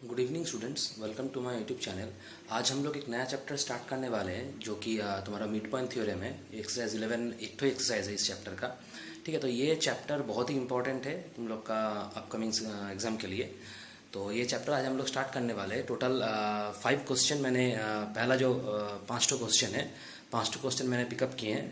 Good evening students, welcome to my YouTube channel. आज हम लोग एक नया चैप्टर स्टार्ट करने वाले हैं जो कि तुम्हारा मिड पॉइंट थ्योरम है। एक्सरसाइज 11 एक तो एक्सरसाइज है इस चैप्टर का। ठीक है, तो ये चैप्टर बहुत ही इंपॉर्टेंट है तुम लोग का अपकमिंग एग्जाम के लिए। तो ये चैप्टर आज हम लोग स्टार्ट करने वाले हैं। टोटल 5 क्वेश्चन मैंने पहला जो 5 क्वेश्चन है 5 क्वेश्चन मैंने पिकअप किए हैं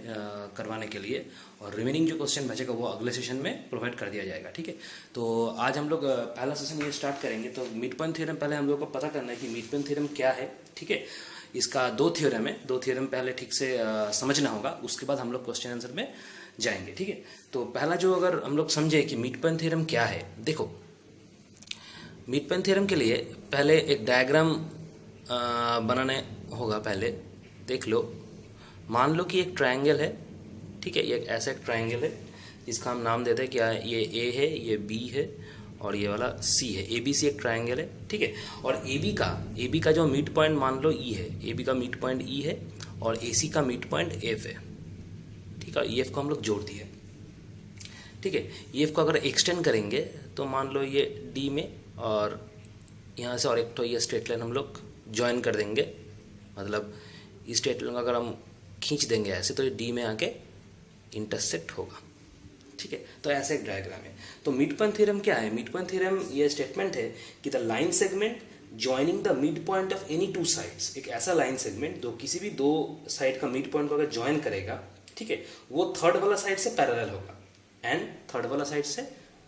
करवाने के लिए, और रिमेनिंग जो क्वेश्चन बचेगा वो अगले सेशन में प्रोवाइड कर दिया जाएगा। ठीक है, तो आज हम लोग पहला सेशन ये स्टार्ट करेंगे। तो मिड पॉइंट थ्योरम पहले हम लोग को पता करना है कि मिड पॉइंट थ्योरम क्या है। ठीक है, इसका 2 थ्योरम है, 2 थ्योरम पहले ठीक से समझना होगा, उसके बाद हम लोग क्वेश्चन आंसर में जाएंगे। ठीक है, तो पहला जो अगर हम लोग समझे कि मिड पॉइंट थ्योरम क्या है, देखो मिड पॉइंट थ्योरम के लिए पहले एक डायग्राम बनाने होगा। पहले देख लो, मान लो कि एक ट्रायंगल है। ठीक है, ये एक ऐसा एक ट्रायंगल है जिसका हम नाम देते हैं क्या, ये ए है, ये बी है और ये वाला सी है। ए बी सी एक ट्रायंगल है। ठीक है, और ए बी का जो मिड पॉइंट मान लो ई है, ए बी का मिड पॉइंट ई है और ए सी का मिड पॉइंट एफ है। ठीक है, एफ को हम लोग जोड़ दिए। ठीक है, एफ को अगर एक्सटेंड करेंगे तो मान लो ये डी में, और यहाँ से और एक तो ये स्ट्रेट लाइन हम लोग ज्वाइन कर देंगे। मतलब इस स्ट्रेट लाइन को अगर हम खींच देंगे ऐसे तो ये डी में आके इंटरसेक्ट होगा। ठीक है, तो ऐसे एक डायग्राम है। तो मिड पॉइंट थ्योरम क्या है? मिड पॉइंट थ्योरम ये स्टेटमेंट है कि the line segment joining the mid point of any 2 sides, एक ऐसा लाइन सेगमेंट जो किसी भी 2 साइड का मिड पॉइंट को अगर ज्वाइन करेगा, ठीक है, वो थर्ड वाला साइड से पैरेलल होगा, एंड थर्ड वाला साइड से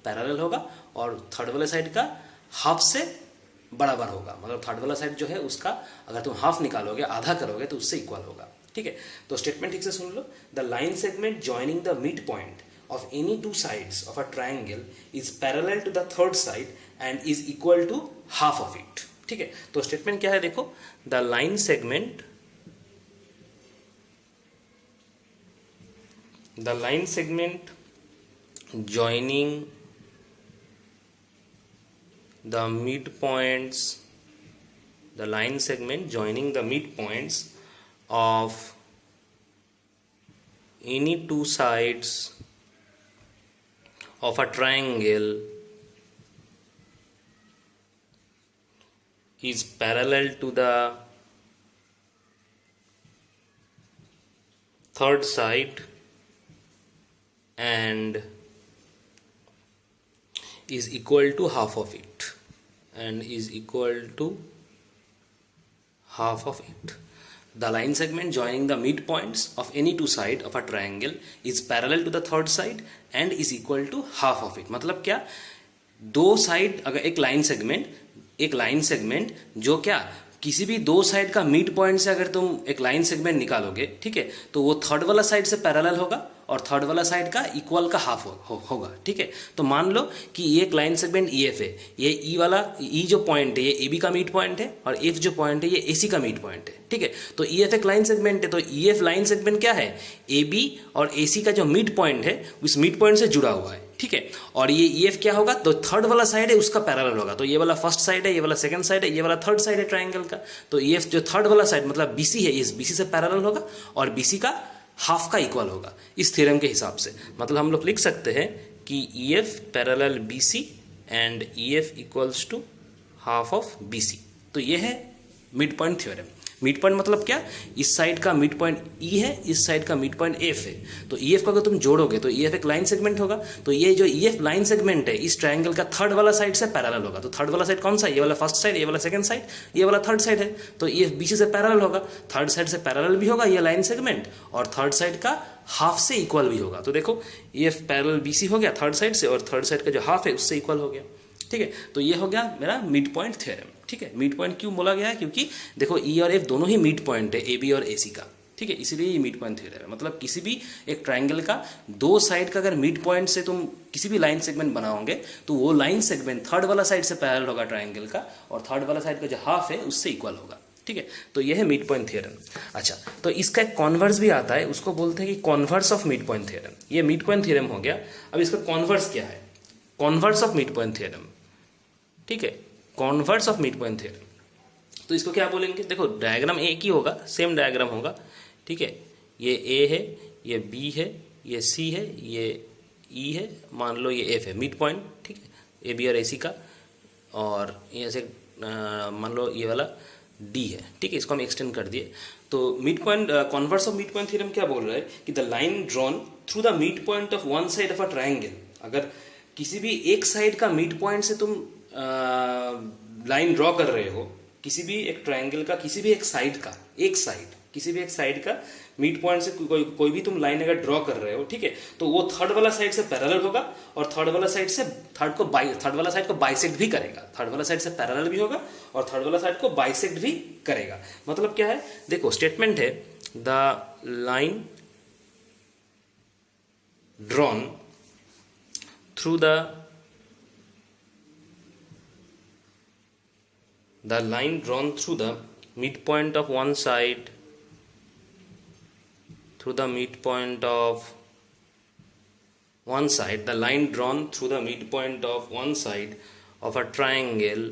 पैरेलल होगा, और थर्ड वाला साइड का हाफ से बराबर होगा। मतलब थर्ड वाला साइड जो है उसका अगर तुम हाफ निकालोगे, आधा करोगे, तो उससे इक्वल होगा। ठीक है, तो स्टेटमेंट ठीक से सुन लो। The line segment joining the mid point of any 2 sides of a triangle is parallel to the third side and is equal to half of it. ठीक है, तो स्टेटमेंट क्या है देखो, the line segment joining the midpoints, the line segment joining the midpoints of any 2 sides of a triangle is parallel to the third side and is equal to half of it, The line segment joining the midpoints of any 2 sides of a triangle is parallel to the third side and is equal to half of it। मतलब क्या, 2 side अगर एक line segment जो क्या किसी भी 2 side का mid point से अगर तुम एक लाइन सेगमेंट निकालोगे, ठीक है, तो वो थर्ड वाला साइड से पैरेलल होगा और थर्ड वाला साइड का इक्वल का हाफ होगा। ठीक है, तो मान लो कि ये एक लाइन सेगमेंट ई एफ है, ये ई वाला ई जो पॉइंट है ये ए बी का मिड पॉइंट है, और एफ जो पॉइंट है ये ए सी का मिड पॉइंट है। ठीक है, तो ई एफ एक लाइन सेगमेंट है, तो ई एफ लाइन सेगमेंट क्या है, ए बी और ए सी का जो मिड पॉइंट है उस मिड पॉइंट से जुड़ा हुआ है। ठीक है, और ये ई एफ क्या होगा, तो थर्ड वाला साइड है उसका पैरेलल होगा। तो ये वाला फर्स्ट साइड है, ये वाला सेकंड साइड है, ये वाला थर्ड साइड है ट्रायंगल का। तो ई एफ जो थर्ड वाला साइड मतलब बी सी है, इस बी सी से पैरेलल होगा और बी सी का हाफ का इक्वल होगा इस थ्योरम के हिसाब से। मतलब हम लोग लिख सकते हैं कि E F parallel B C and E F equals to half of B C. तो ये है mid point theorem. Mid point मतलब क्या, इस साइड का मिड पॉइंट ई है, इस साइड का मिड पॉइंट एफ है। तो ई एफ को अगर तुम जोड़ोगे तो ई एफ एक लाइन सेगमेंट होगा। तो ये जो ई एफ लाइन सेगमेंट है इस ट्रायंगल का थर्ड वाला साइड से पैरेलल होगा। तो थर्ड वाला साइड कौन सा है, ये वाला फर्स्ट साइड, ये वाला सेकंड साइड, ये वाला थर्ड साइड है। तो ई एफ बी सी से पैरेलल होगा, थर्ड साइड से पैरेलल भी होगा ये लाइन सेगमेंट, और थर्ड साइड का हाफ से इक्वल भी होगा। तो देखो E F parallel B C हो गया थर्ड साइड से, और थर्ड साइड का जो हाफ है उससे इक्वल हो गया। ठीक है, तो ये हो गया मेरा मिड पॉइंट थ्योरम। ठीक है, मिड पॉइंट क्यों बोला गया है, क्योंकि देखो ई और एफ दोनों ही मिड पॉइंट है ए बी और ए सी का। ठीक है, इसीलिए ये मिड पॉइंट थ्योरम है। मतलब किसी भी एक ट्रायंगल का 2 साइड का अगर मिड पॉइंट से तुम किसी भी लाइन सेगमेंट बनाओगे तो वो लाइन सेगमेंट थर्ड वाला साइड से पैरेलल होगा ट्रायंगल का, और थर्ड वाला साइड का जो हाफ है उससे इक्वल होगा। ठीक है, तो यह है मिड पॉइंट थ्योरम। अच्छा, तो इसका एक कॉन्वर्स भी आता है, उसको बोलते हैं कि converse of mid point theorem. ये मिड पॉइंट थ्योरम हो गया। अब इसका कॉन्वर्स क्या है, converse of mid point theorem. ठीक है, converse of mid point theorem, तो इसको क्या बोलेंगे, देखो डायग्राम एक ही होगा, सेम डायग्राम होगा। ठीक है, ये ए है, ये बी है, ये सी है, ये ई है, मान लो ये एफ है मिड पॉइंट। ठीक है, ए बी और ए सी का, और यहाँ से मान लो ये वाला डी है, ठीक है, इसको हम एक्सटेंड कर दिए। तो mid point, converse of mid point theorem क्या बोल रहा है कि the line drawn through the mid point of one side of a triangle, अगर किसी भी एक साइड का मिड पॉइंट से तुम लाइन ड्रॉ कर रहे हो, किसी भी एक ट्रायंगल का किसी भी एक साइड का, किसी भी एक साइड का मिड पॉइंट से कोई भी तुम लाइन अगर ड्रॉ कर रहे हो, ठीक है, तो वो थर्ड वाला साइड से पैरेलल होगा और थर्ड वाला साइड को बाइसेक्ट भी करेगा। थर्ड वाला साइड से पैरेलल भी होगा और थर्ड वाला साइड को बाइसेक्ट भी करेगा। मतलब क्या है, देखो स्टेटमेंट है the line drawn through the line drawn through the midpoint of one side, the line drawn through the midpoint of one side of a triangle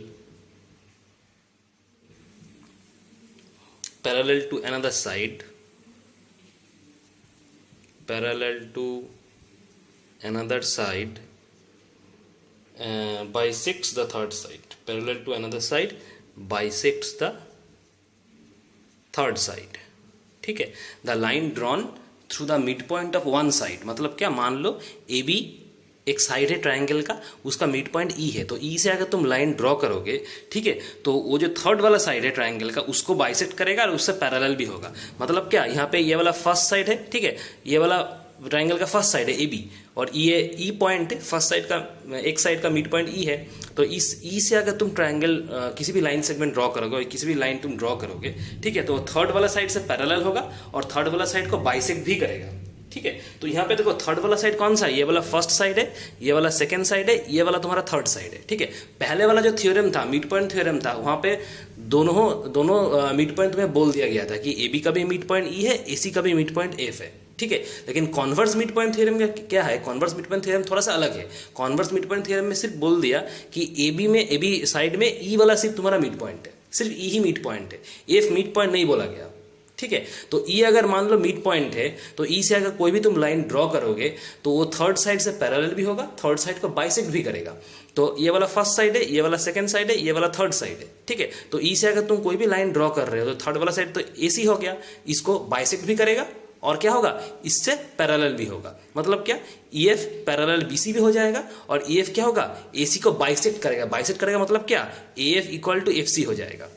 parallel to another side, bisects the third side, parallel to another side bisects the third side, ठीक है। The line drawn through the mid point of one side, मतलब क्या, मान लो A B एक side है triangle का, उसका mid point ई है, तो ई से अगर तुम लाइन ड्रॉ करोगे, ठीक है, तो वो जो थर्ड वाला साइड है ट्रायंगल का उसको बाइसेक्ट करेगा और उससे पैरेलल भी होगा। मतलब क्या, यहाँ पे ये वाला फर्स्ट साइड है, ठीक है, ये वाला ट्रायंगल का फर्स्ट साइड है ए बी और ये ई पॉइंट है, फर्स्ट साइड का एक साइड का मिड पॉइंट ई है, तो इस ई से अगर तुम ट्रायंगल किसी भी लाइन सेगमेंट ड्रॉ करोगे और किसी भी लाइन तुम ड्रॉ करोगे, ठीक है, तो थर्ड वाला साइड से पैरेलल होगा और थर्ड वाला साइड को बाइसेक्ट भी करेगा, ठीक है। तो यहाँ पे देखो थर्ड वाला साइड कौन सा है, ये वाला फर्स्ट साइड है, ये वाला सेकंड साइड है, ये वाला तुम्हारा थर्ड साइड है, ठीक है। पहले वाला जो थ्योरम था, मिड पॉइंट थ्योरम था, वहां पे दोनों मिड पॉइंट तुम्हें बोल दिया गया था कि ए बी का भी मिड पॉइंट ई है, ए सी का भी मिड पॉइंट एफ है, ठीक है। लेकिन कॉन्वर्स मिड पॉइंट थ्योरम क्या है, कॉन्वर्स मिड पॉइंट थ्योरम थोड़ा सा अलग है। कॉन्वर्स मिड पॉइंट थ्योरम में सिर्फ बोल दिया कि ए बी साइड में ई वाला सिर्फ तुम्हारा मिड पॉइंट है, सिर्फ ई ही मिड पॉइंट है, एफ मिड पॉइंट नहीं बोला गया, ठीक है। तो ई अगर मान लो मिड पॉइंट है, तो ई से अगर कोई भी तुम लाइन ड्रॉ करोगे तो वो थर्ड साइड से पैरेलल भी होगा, थर्ड साइड को बाइसेक्ट भी करेगा। तो ये वाला फर्स्ट साइड है, ये वाला सेकंड साइड है, ये वाला थर्ड साइड है, ठीक है। तो ई से अगर तुम कोई भी लाइन ड्रॉ कर रहे हो तो थर्ड वाला साइड तो एसी हो गया, इसको बाइसेक्ट भी करेगा और क्या होगा, इससे पैरेलल भी होगा। मतलब क्या, EF पैरेलल BC भी हो जाएगा और EF क्या होगा, AC को बाइसेक्ट करेगा। बाइसेक्ट करेगा मतलब क्या, AF इक्वल टू FC हो जाएगा।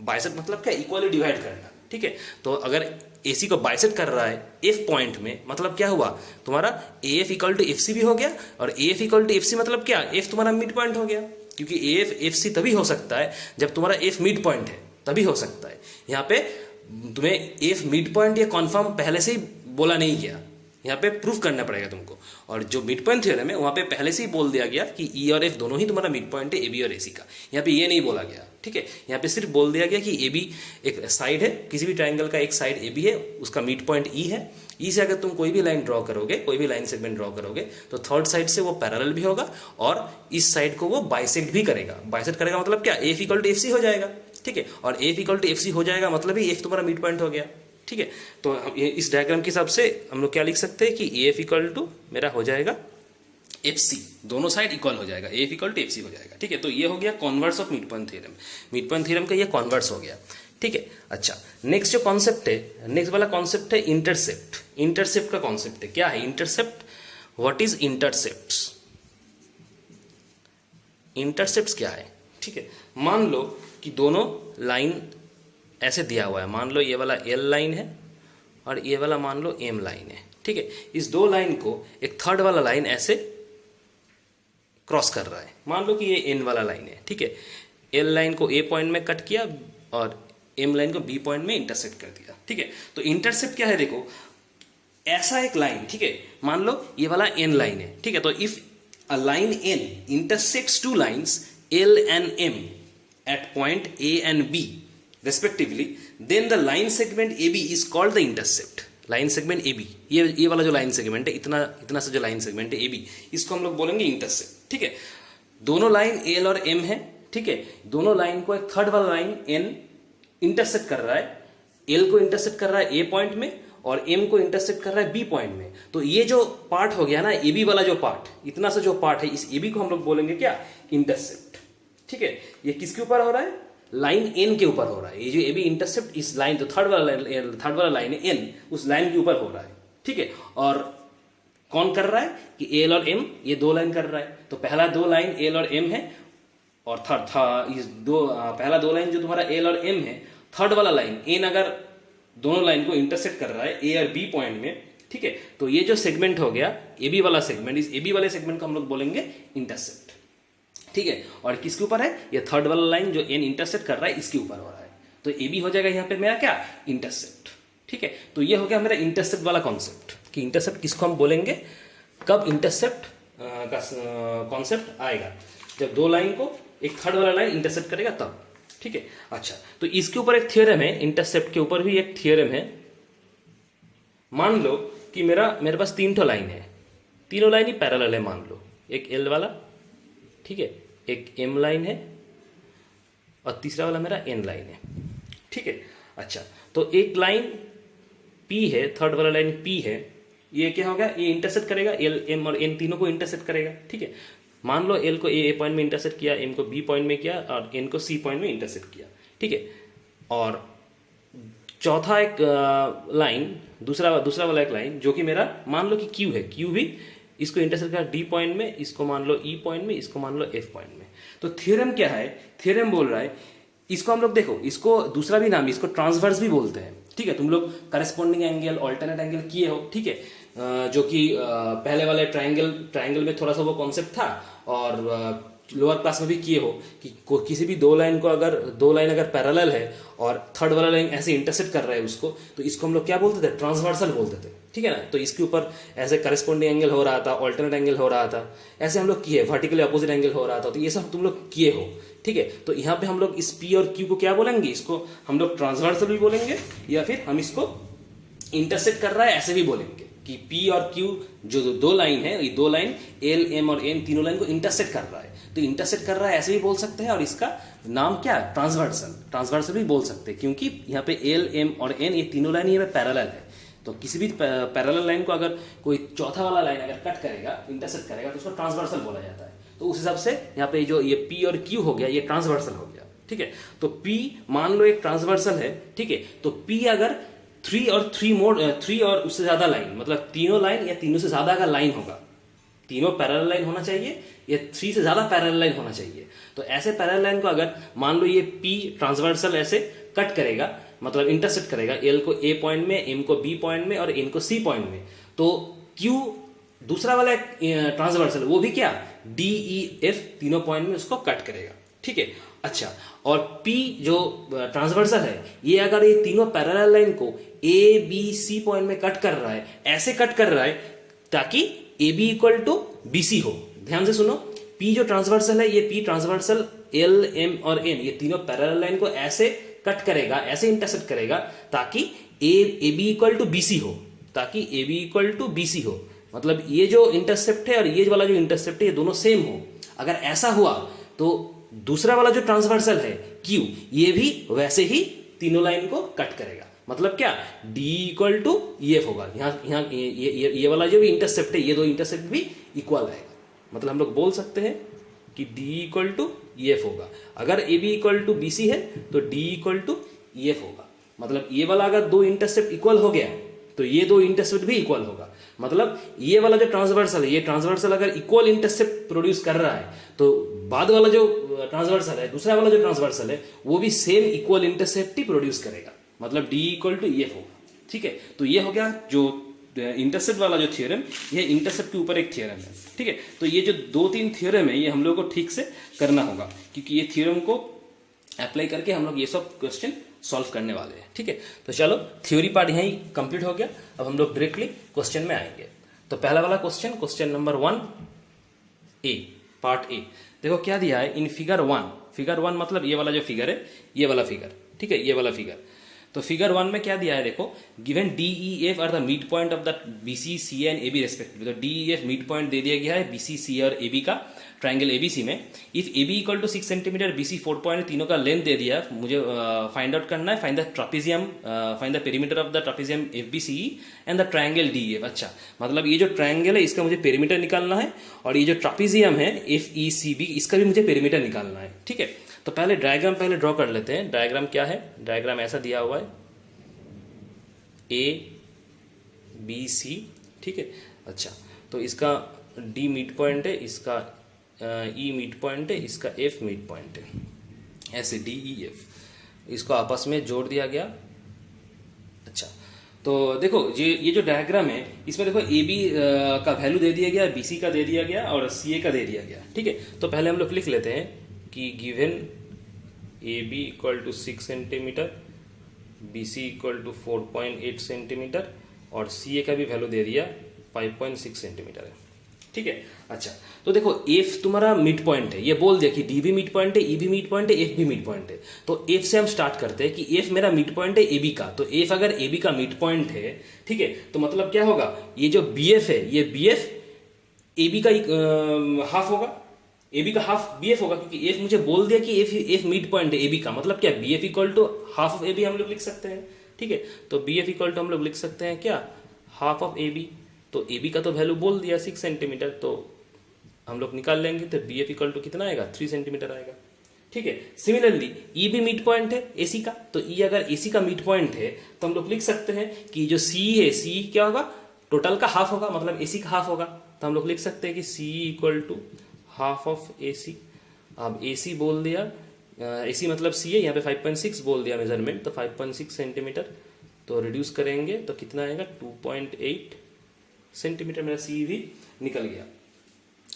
बाइसेक्ट मतलब क्या, इक्वली डिवाइड करना, ठीक है। तो अगर AC को बाइसेक्ट कर रहा है F पॉइंट में, मतलब क्या हुआ, तुम्हारा AF इक्वल टू FC भी हो गया और AF इक्वल टू FC मतलब क्या, F तुम्हारा मिड पॉइंट हो गया, क्योंकि AF FC तभी हो सकता है जब तुम्हारा F मिड पॉइंट है, तभी हो सकता है। यहाँ पे तुम्हें एफ मिड पॉइंट या कॉन्फर्म पहले से ही बोला नहीं गया, यहाँ पे प्रूफ करना पड़ेगा तुमको। और जो मिड पॉइंट थ्योरम है वहाँ पे पहले से ही बोल दिया गया कि ई और एफ दोनों ही तुम्हारा मिड पॉइंट है, ए बी और ए सी का। यहाँ पे ये नहीं बोला गया, ठीक है। यहाँ पे सिर्फ बोल दिया गया कि ए बी एक साइड है, किसी भी ट्राइंगल का एक साइड ए बी है, उसका मिड पॉइंट ई है। ई से अगर तुम कोई भी लाइन ड्रॉ करोगे, कोई भी लाइन सेगमेंट ड्रॉ करोगे, तो थर्ड साइड से वो पैरेलल भी होगा और इस साइड को वो बाइसेक्ट भी करेगा। बाइसेक्ट करेगा मतलब क्या, F equal to F C हो जाएगा, ठीक है। और F equal to F C हो जाएगा मतलब ही एफ तुम्हारा मिड पॉइंट हो गया, ठीक है। तो इस डायग्राम के हिसाब से हम लोग क्या लिख सकते हैं कि ए एफ इक्वल टू मेरा हो जाएगा एफ सी, दोनों साइड इक्वल हो जाएगा, A F equal to F C हो जाएगा, ठीक है। तो ये हो गया converse of mid point theorem. Mid point theorem का ये कॉन्वर्स हो गया, ठीक है। अच्छा, नेक्स्ट जो कॉन्सेप्ट है, नेक्स्ट वाला कॉन्सेप्ट है इंटरसेप्ट। इंटरसेप्ट का कॉन्सेप्ट है, क्या है intercept, what is intercepts. Intercepts क्या है, ठीक है। मान लो कि दोनों लाइन ऐसे दिया हुआ है, मान लो ये वाला एल लाइन है और ये वाला मान लो एम लाइन है, ठीक है। इस दो लाइन को एक थर्ड वाला लाइन ऐसे क्रॉस कर रहा है, मान लो कि ये एन वाला लाइन है, ठीक है। एल लाइन को ए पॉइंट में कट किया और एम लाइन को बी पॉइंट में इंटरसेक्ट कर दिया, ठीक है। तो इंटरसेप्ट क्या है, देखो ऐसा एक लाइन, ठीक है, मान लो ये वाला एन लाइन है, ठीक है। तो if a line N intersects two lines L and M at point A and B respectively, then the line segment AB is called the intercept. Line segment AB, ये वाला जो लाइन सेगमेंट है, इतना सा जो लाइन सेगमेंट है AB, इसको हम लोग बोलेंगे इंटरसेप्ट, ठीक है। दोनों लाइन L और M है, ठीक है। दोनों लाइन को एक थर्ड वाला लाइन N इंटरसेक्ट कर रहा है, L को इंटरसेक्ट कर रहा है A पॉइंट में और M को इंटरसेक्ट कर रहा है B पॉइंट में। तो ये जो पार्ट हो गया ना AB वाला जो पार्ट, इतना सा जो पार्ट है, इस AB को हम लोग बोलेंगे क्या, इंटरसेप्ट, ठीक है, ये किसके ऊपर हो रहा है, लाइन एन के ऊपर हो रहा है। ये जो ए बी इंटरसेप्ट इस लाइन, तो थर्ड वाला लाइन है एन, उस लाइन के ऊपर हो रहा है। ठीक है, और कौन कर रहा है कि एल और एम, ये दो लाइन कर रहा है। तो पहला दो लाइन एल और एम है, और पहला दो लाइन जो तुम्हारा एल और एम है, थर्ड वाला लाइन एन अगर दोनों लाइन को इंटरसेक्ट कर रहा है ए और बी पॉइंट में, ठीक है, तो ये जो सेगमेंट हो गया ए बी वाला सेगमेंट, इस ए बी वाले सेगमेंट को हम लोग बोलेंगे इंटरसेप्ट। ठीक है, और किसके ऊपर है, ये थर्ड वाला लाइन जो एन इंटरसेक्ट कर रहा है इसके ऊपर हो रहा है। तो ए बी हो जाएगा यहाँ पे मेरा क्या, इंटरसेप्ट। ठीक है, तो ये हो गया मेरा इंटरसेप्ट वाला कॉन्सेप्ट कि इंटरसेप्ट किसको हम बोलेंगे, कब इंटरसेप्ट का कॉन्सेप्ट आएगा, जब दो लाइन को एक थर्ड वाला लाइन इंटरसेप्ट करेगा तब। ठीक है, अच्छा, तो इसके ऊपर एक थियोरम है, इंटरसेप्ट के ऊपर भी एक थियोरम है। मान लो कि मेरे पास तीन ठो लाइन है, तीनों लाइन ही पैरेलल है। मान लो एक एल वाला, ठीक है, एक एम लाइन है, और तीसरा वाला मेरा एन लाइन है। ठीक है, अच्छा, तो एक लाइन पी है, थर्ड वाला लाइन पी है, ये क्या होगा, ये इंटरसेक्ट करेगा, एल एम और एन तीनों को इंटरसेक्ट करेगा। ठीक है, मान लो एल को ए पॉइंट में इंटरसेक्ट किया, एम को बी पॉइंट में किया, और एन को सी पॉइंट में इंटरसेक्ट किया। ठीक है, और चौथा एक लाइन, दूसरा वाला एक लाइन जो कि मेरा मान लो कि क्यू है, क्यू भी इसको इंटरसेक्ट कर डी पॉइंट में, इसको मान लो ई पॉइंट में, इसको मान लो एफ पॉइंट में। तो थ्योरम क्या है, थ्योरम बोल रहा है, इसको हम लोग देखो, इसको दूसरा भी नाम, इसको ट्रांसवर्स भी बोलते हैं। ठीक है, तुम लोग करस्पॉन्डिंग एंगल, ऑल्टरनेट एंगल किए हो। ठीक है, जो कि पहले वाले ट्रायंगल में थोड़ा सा वो कॉन्सेप्ट था, और लोअर क्लास में भी किए हो कि किसी भी दो लाइन अगर पैरेलल है और थर्ड वाला लाइन ऐसे इंटरसेक्ट कर रहा है उसको, तो इसको हम लोग क्या बोलते थे, ट्रांसवर्सल बोलते थे। ठीक है ना, तो इसके ऊपर ऐसे करस्पॉन्डिंग एंगल हो रहा था, ऑल्टरनेट एंगल हो रहा था, ऐसे हम लोग किए, वर्टिकली अपोजिट एंगल हो रहा था, तो ये सब तुम लोग किए हो। ठीक है, तो यहाँ पे हम लोग इस पी और क्यू को क्या बोलेंगे, इसको हम लोग ट्रांसवर्सल भी बोलेंगे, या फिर हम इसको इंटरसेक्ट कर रहा है ऐसे भी बोलेंगे कि पी और क्यू जो दो लाइन है, ये दो लाइन एल एम और एन तीनों लाइन को इंटरसेक्ट कर रहा है। तो इंटरसेक्ट कर रहा है ऐसे भी बोल सकते हैं, और इसका नाम क्या है, ट्रांसवर्सल भी बोल सकते हैं, क्योंकि यहाँ पे एल एम और एन ये तीनों लाइन ये पैरेलल है। तो किसी भी पैरेलल लाइन को अगर कोई चौथा वाला लाइन अगर कट करेगा, इंटरसेक्ट करेगा, तो उसको ट्रांसवर्सल बोला जाता है। तो उस हिसाब से यहाँ पे जो ये पी और क्यू हो गया, ये ट्रांसवर्सल हो गया। ठीक है, तो पी मान लो एक ट्रांसवर्सल है। ठीक है, तो पी अगर थ्री और उससे ज्यादा लाइन, मतलब तीनों लाइन या तीनों से ज्यादा अगर लाइन होगा, तीनों पैरेलल लाइन होना चाहिए या थ्री से ज्यादा पैरेलल लाइन होना चाहिए। तो ऐसे पैरेलल लाइन को अगर मान लो ये पी ट्रांसवर्सल ऐसे कट करेगा, मतलब इंटरसेक्ट करेगा, एल को ए पॉइंट में, एम को बी पॉइंट में और एन को सी पॉइंट में, तो क्यू दूसरा वाला ट्रांसवर्सल वो भी क्या, डी ई एफ तीनों पॉइंट में उसको कट करेगा। ठीक है, अच्छा, और P जो ट्रांसवर्सल है, ये अगर ये तीनों पैरेलल लाइन को ए बी सी पॉइंट में कट कर रहा है, ऐसे कट कर रहा है ताकि A B equal to B C हो। ध्यान से सुनो, P जो ट्रांसवर्सल है, ये P ट्रांसवर्सल एल एम और एन ये तीनों पैरेलल लाइन को ऐसे कट करेगा, ऐसे इंटरसेक्ट करेगा ताकि A B equal to B C हो, ताकि A B equal to B C हो। मतलब ये जो इंटरसेप्ट है और ये वाला जो इंटरसेप्ट है, ये दोनों सेम हो। अगर ऐसा हुआ तो दूसरा वाला जो ट्रांसवर्सल है Q, ये भी वैसे ही तीनों लाइन को कट करेगा। मतलब क्या, D इक्वल टू EF होगा। यहाँ ये वाला जो भी इंटरसेप्ट है, ये दो इंटरसेप्ट भी इक्वल आएगा। मतलब हम लोग बोल सकते हैं कि D इक्वल टू EF होगा। अगर AB इक्वल टू BC है तो D इक्वल टू EF होगा। मतलब ये वाला अगर दो इंटरसेप्ट इक्वल हो गया तो ये दो इंटरसेप्ट भी इक्वल होगा। मतलब ये वाला जो ट्रांसवर्सल है, ये ट्रांसवर्सल अगर इक्वल इंटरसेप्ट प्रोड्यूस कर रहा है, तो बाद वाला जो ट्रांसवर्सल है, दूसरा वाला जो ट्रांसवर्सल है, वो भी सेम इक्वल इंटरसेप्ट ही प्रोड्यूस करेगा। मतलब D इक्वल टू EF होगा। ठीक है, तो ये हो गया जो इंटरसेप्ट वाला जो थ्योरम, ये इंटरसेप्ट के ऊपर एक थ्योरम है। ठीक है, तो ये जो दो तीन थ्योरम है, ये हम लोग को ठीक से करना होगा, क्योंकि ये थ्योरम को अप्लाई करके हम लोग ये सब क्वेश्चन सॉल्व करने वाले हैं। ठीक है, तो चलो थ्योरी पार्ट यहीं कंप्लीट हो गया। अब हम लोग डायरेक्टली क्वेश्चन में आएंगे। तो पहला वाला question number 1A, part A. देखो क्या दिया है इन फिगर 1 मतलब ये वाला जो फिगर है, ये वाला फिगर। ठीक है, ये वाला फिगर। तो फिगर 1 में क्या दिया है देखो, given D E F are the mid point of the B C C and A B respectively. तो D E F midpoint दे दिया गया है बी सी सी और ए बी का ट्राइंगल एबीसी में। If A B equal to 6 centimetre, B C 4 point, तीनों का लेंथ दे दिया, मुझे फाइंड आउट करना है, find the trapezium, find the perimeter of the trapezium F B C and the triangle D F. अच्छा, मतलब ये जो ट्राइंगल है इसका मुझे पेरीमीटर निकालना है, और ये जो ट्रापेजियम है एफ ई सी बी, इसका भी मुझे पेरीमीटर निकालना है। ठीक है, तो पहले डायग्राम पहले ड्रॉ कर लेते हैं। डायग्राम क्या है, डायग्राम ऐसा दिया हुआ है ए बी सी। ठीक है, अच्छा, तो इसका डी मिड पॉइंट है, इसका ई मिड पॉइंट है, इसका एफ मिड पॉइंट है, ऐसे डी ई एफ, इसको आपस में जोड़ दिया गया। अच्छा, तो देखो ये जो डायग्राम है इसमें देखो ए बी का वैल्यू दे दिया गया, बी सी का दे दिया गया और सी ए का दे दिया गया। ठीक है, तो पहले हम लोग लिख लेते हैं कि given A B equal to 6 centimetre, B C equal to 4.8 centimetre और सी ए का भी वैल्यू दे दिया 5.6 सेंटीमीटर है। ठीक है, अच्छा, तो देखो एफ तुम्हारा मिड पॉइंट है, ये बोल दिया कि डी भी मिड पॉइंट है, ई भी मिड पॉइंट है, एफ भी मिड पॉइंट है। तो एफ से हम स्टार्ट करते हैं कि एफ मेरा मिड पॉइंट है ए बी का, तो एफ अगर ए बी का मिड पॉइंट है, ठीक है, तो मतलब क्या होगा, ये जो बी एफ है ये बी एफ ए बी का हाफ होगा, ए बी का हाफ बी एफ होगा, क्योंकि एफ मुझे बोल दिया कि एफ मिड पॉइंट है ए बी का, मतलब क्या B F equal to half of A B हम लोग लिख सकते हैं। ठीक है, तो बी एफ इक्वल टू हम लोग लिख सकते हैं क्या, हाफ ऑफ ए बी। तो ए बी का तो वैल्यू बोल दिया 6 सेंटीमीटर, तो हम लोग निकाल लेंगे, तो बी एफ इक्वल टू कितना आएगा, 3 सेंटीमीटर आएगा। ठीक है, सिमिलरली ई भी मिड पॉइंट है एसी का, तो ई अगर एसी का मिड पॉइंट है तो हम लोग लिख सकते हैं कि जो सी है, सी क्या होगा, टोटल का हाफ होगा, मतलब एसी का हाफ होगा, तो हम लोग लिख सकते हैं कि सी equal to half of A सी। अब ए सी बोल दिया, ए सी मतलब सी है, यहाँ पे 5.6 बोल दिया मेजरमेंट, तो 5.6 सेंटीमीटर, तो रिड्यूस करेंगे तो कितना आएगा, 2.8 सेंटीमीटर मेरा सी भी निकल गया।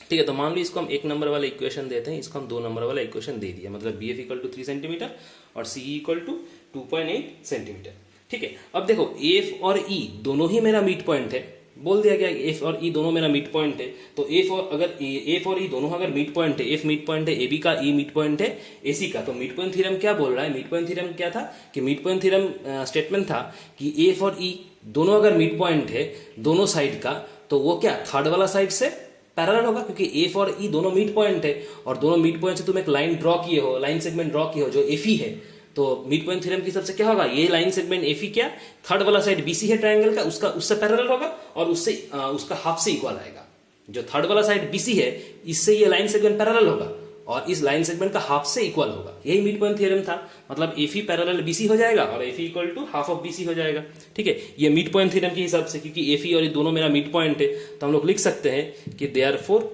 ठीक है, तो मान लो इसको हम 1 नंबर वाला इक्वेशन देते हैं, इसको हम 2 नंबर वाला इक्वेशन दे दिया, मतलब B F equal to 3 centimetre और सी इक्वल टू 2.8 सेंटीमीटर। ठीक है, अब देखो एफ और ई दोनों ही मेरा मिड पॉइंट है, बोल दिया गया एफ और ई दोनों मेरा मिड पॉइंट है, तो एफ और ई दोनों अगर मिड पॉइंट है, एफ मिड पॉइंट है ए बी का, ई मिड पॉइंट है ए सी का, तो मिड पॉइंट थ्योरम क्या बोल रहा है, मिड पॉइंट थ्योरम क्या था कि मिड पॉइंट थ्योरम स्टेटमेंट था कि एफ और ई दोनों अगर मिड पॉइंट है दोनों साइड का, तो वो क्या थर्ड वाला साइड से पैरेलल होगा, क्योंकि एफ और ई दोनों मिड पॉइंट है, और दोनों मिड पॉइंट से तुम एक लाइन ड्रॉ किए हो, लाइन सेगमेंट ड्रॉ किए हो जो एफ ई है, तो मिड पॉइंट थ्योरम के हिसाब से क्या होगा, ये लाइन सेगमेंट एफ ई क्या थर्ड वाला साइड बीसी है ट्रायंगल का, उसका उससे पैरेलल होगा और उससे उसका हाफ से इक्वल आएगा। जो थर्ड वाला साइड बीसी है इससे ये लाइन सेगमेंट पैरेलल होगा और इस लाइन सेगमेंट का हाफ से इक्वल होगा, यही मिड पॉइंट थ्योरम था, मतलब एफ ई पैरेलल बीसी हो जाएगा और F E equal to half of BC हो जाएगा। ठीक है, ये मिड पॉइंट थ्योरम के हिसाब से, क्योंकि एफ ई और ये दोनों मेरा मिड पॉइंट है, तो हम लोग लिख सकते हैं कि therefore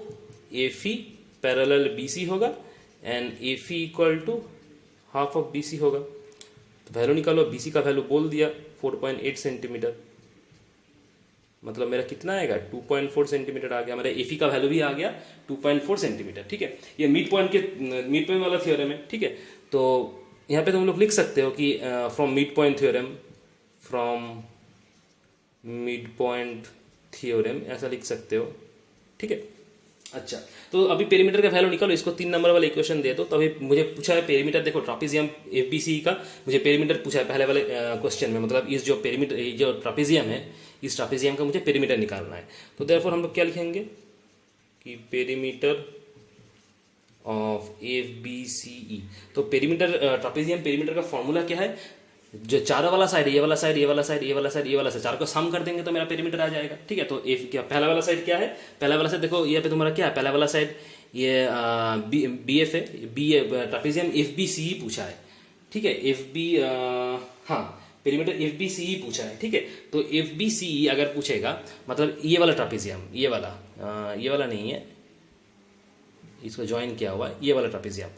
F E parallel BC होगा and F E equal to half of BC होगा। तो वैल्यू निकालो, बीसी का वैल्यू बोल दिया 4.8 सेंटीमीटर, मतलब मेरा कितना आएगा 2.4 सेंटीमीटर आ गया, मेरा एफी का वैल्यू भी आ गया 2.4 सेंटीमीटर। ठीक है, ये मिड पॉइंट वाला थ्योरम है। ठीक है, तो यहाँ पे तुम लोग लिख सकते हो कि फ्रॉम मिड पॉइंट थ्योरम ऐसा लिख सकते हो। ठीक है, अच्छा, तो अभी पेरीमीटर का वैल्यू निकालो, इसको 3 नंबर वाला इक्वेशन दे दो। तो अभी मुझे पूछा है पेरीमीटर, देखो ट्रापेजियम एफबीसी का मुझे पेरीमीटर पूछा है पहले वाले क्वेश्चन में, मतलब इस जो पेरीमीटर जो ट्रापेजियम है इस ट्रापेजियम का मुझे पेरीमीटर निकालना है। तो देयरफॉर हम लोग क्या लिखेंगे कि पेरीमीटर ऑफ एफबीसीई। तो पेरीमीटर ट्रापेजियम पेरीमीटर का फॉर्मूला क्या है, जो चारों वाला साइड, ये वाला साइड, ये वाला साइड, ये वाला साइड, ये वाला साइड, चार को सम कर देंगे तो मेरा पेरीमीटर आ जाएगा। ठीक है, तो एफ क्या पहला वाला साइड क्या है, पहला वाला साइड देखो ये पे तुम्हारा क्या है, पहला वाला साइड ये बी एफ है, B trapezium F B C पूछा है। ठीक है, एफ बी हाँ पेरीमीटर एफ बी सी पूछा है। ठीक है, तो एफ बी सी अगर पूछेगा मतलब ये वाला ट्रापेजियम, ये वाला नहीं है, इसको ज्वाइन किया हुआ है, ये वाला ट्रापेजियम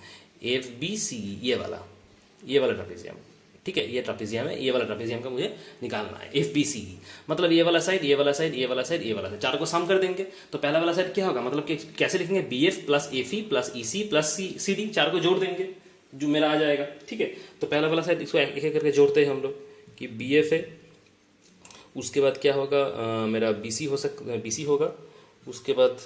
एफ बी सी, ये वाला ट्रापेजियम। ठीक है, ये ट्रापेजियम है, ये वाला ट्रापेजियम का मुझे निकालना है एफ बी सी, मतलब ये वाला साइड, ये वाला साइड, ये वाला साइड, ये वाला साइड, चार को सम कर देंगे तो पहला वाला साइड क्या होगा, मतलब कि कैसे लिखेंगे, B F plus F E plus E C plus C D, चार को जोड़ देंगे जो मेरा आ जाएगा। ठीक है, तो पहला वाला साइड इसको एक एक करके जोड़ते हैं हम लोग कि बी एफ है, उसके बाद क्या होगा मेरा बी सी होगा, उसके बाद